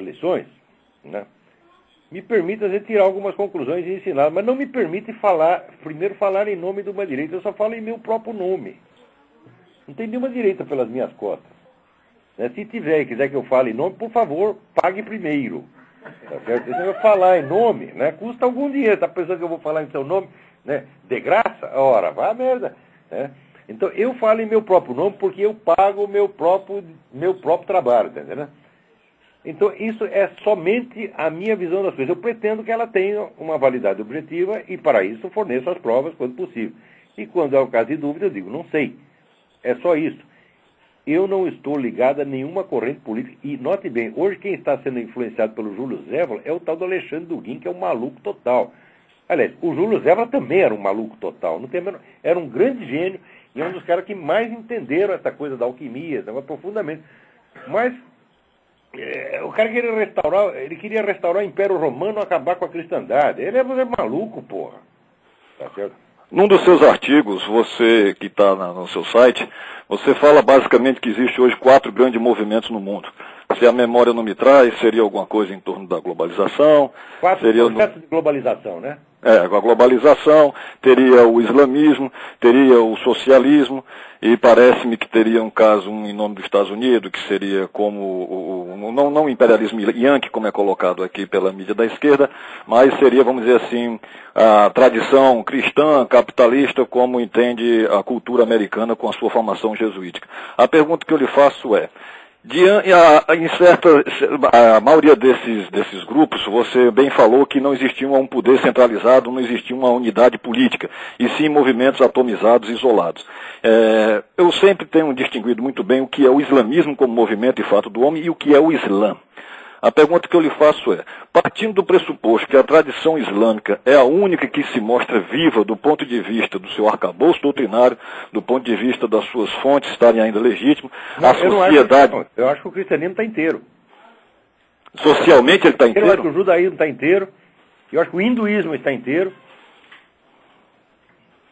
Speaker 1: lições, né, me permite, às vezes, tirar algumas conclusões e ensinar, mas não me permite primeiro falar em nome de uma direita, eu só falo em meu próprio nome. Não tem nenhuma direita pelas minhas costas. Né? Se tiver e quiser que eu fale em nome, por favor, pague primeiro. Tá certo? Se eu falar em nome, né, custa algum dinheiro. Está pensando que eu vou falar em seu nome, né, de graça? Ora, vá a merda. Né? Então, eu falo em meu próprio nome porque eu pago o meu próprio trabalho, tá entendendo? Então, isso é somente a minha visão das coisas. Eu pretendo que ela tenha uma validade objetiva e, para isso, forneço as provas quando possível. E, quando é o caso de dúvida, eu digo, não sei. É só isso. Eu não estou ligado a nenhuma corrente política. E, note bem, hoje quem está sendo influenciado pelo Júlio Evola é o tal do Alexandre Duguin, que é um maluco total. Aliás, o Júlio Evola também era um maluco total. Não tem menor... Era um grande gênio e é um dos caras que mais entenderam essa coisa da alquimia, profundamente. Mas... o cara queria restaurar o Império Romano, acabar com a cristandade. Ele é maluco, porra. Tá certo?
Speaker 6: Num dos seus artigos, você que está no seu site, você fala basicamente que existe hoje 4 grandes movimentos no mundo. Se a memória não me traz, seria alguma coisa em torno da globalização.
Speaker 1: Seria processos de globalização, né?
Speaker 6: Com a globalização, teria o islamismo, teria o socialismo, e parece-me que teria um caso em nome dos Estados Unidos, que seria como, não o imperialismo yankee, como é colocado aqui pela mídia da esquerda, mas seria, vamos dizer assim, a tradição cristã, capitalista, como entende a cultura americana com a sua formação jesuítica. A pergunta que eu lhe faço é, a maioria desses grupos, você bem falou que não existia um poder centralizado, não existia uma unidade política, e sim movimentos atomizados, isolados. Eu sempre tenho distinguido muito bem o que é o islamismo como movimento e fato do homem e o que é o Islã. A pergunta que eu lhe faço é, partindo do pressuposto que a tradição islâmica é a única que se mostra viva do ponto de vista do seu arcabouço doutrinário, do ponto de vista das suas fontes estarem ainda legítimas, a sociedade...
Speaker 1: Eu acho que o cristianismo está inteiro.
Speaker 6: Socialmente ele está inteiro?
Speaker 1: Eu acho que o judaísmo está inteiro, eu acho que o hinduísmo está inteiro.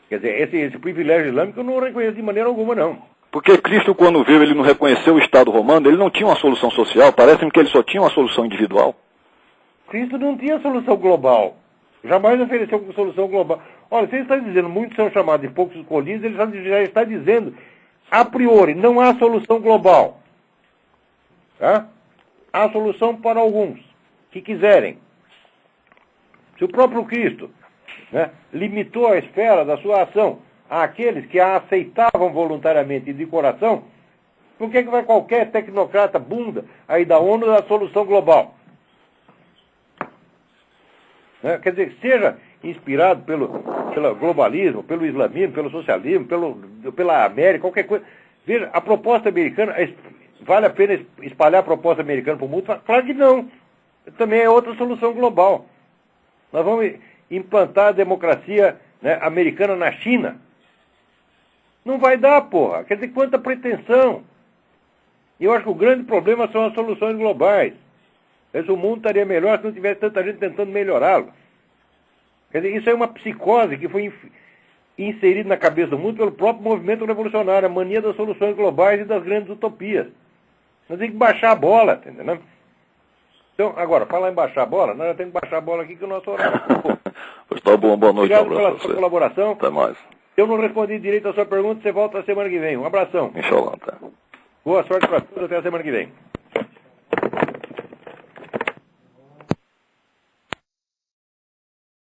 Speaker 1: Quer dizer, esse privilégio islâmico eu não reconheço de maneira alguma, não.
Speaker 6: Porque Cristo, quando veio, ele não reconheceu o Estado romano, ele não tinha uma solução social, parece-me que ele só tinha uma solução individual.
Speaker 1: Cristo não tinha solução global. Jamais ofereceu uma solução global. Olha, você está dizendo, muitos são chamados de poucos escolhidos, ele já está dizendo, a priori, não há solução global. Tá? Há solução para alguns que quiserem. Se o próprio Cristo, né, limitou a esfera da sua ação àqueles que a aceitavam voluntariamente e de coração, por que vai qualquer tecnocrata bunda aí da ONU dar solução global? Né? Quer dizer, seja inspirado pelo globalismo, pelo islamismo, pelo socialismo, pela América, qualquer coisa. Veja, a proposta americana, vale a pena espalhar a proposta americana para o mundo? Claro que não. Também é outra solução global. Nós vamos implantar a democracia, né, americana na China. Não vai dar, porra. Quer dizer, quanta pretensão. E eu acho que o grande problema são as soluções globais. O mundo estaria melhor se não tivesse tanta gente tentando melhorá-lo. Quer dizer, isso é uma psicose que foi inserida na cabeça do mundo pelo próprio movimento revolucionário, a mania das soluções globais e das grandes utopias. Nós temos que baixar a bola, entendeu? Então, agora, falar em baixar a bola, nós já temos que baixar a bola aqui que o nosso horário
Speaker 6: Tá bom, boa noite.
Speaker 1: Obrigado pela sua colaboração.
Speaker 6: Até mais.
Speaker 1: Se eu não respondi direito a sua pergunta, você volta a semana que vem. Um abração.
Speaker 6: Inshallah, tá.
Speaker 1: Boa sorte para todos, até a semana que vem.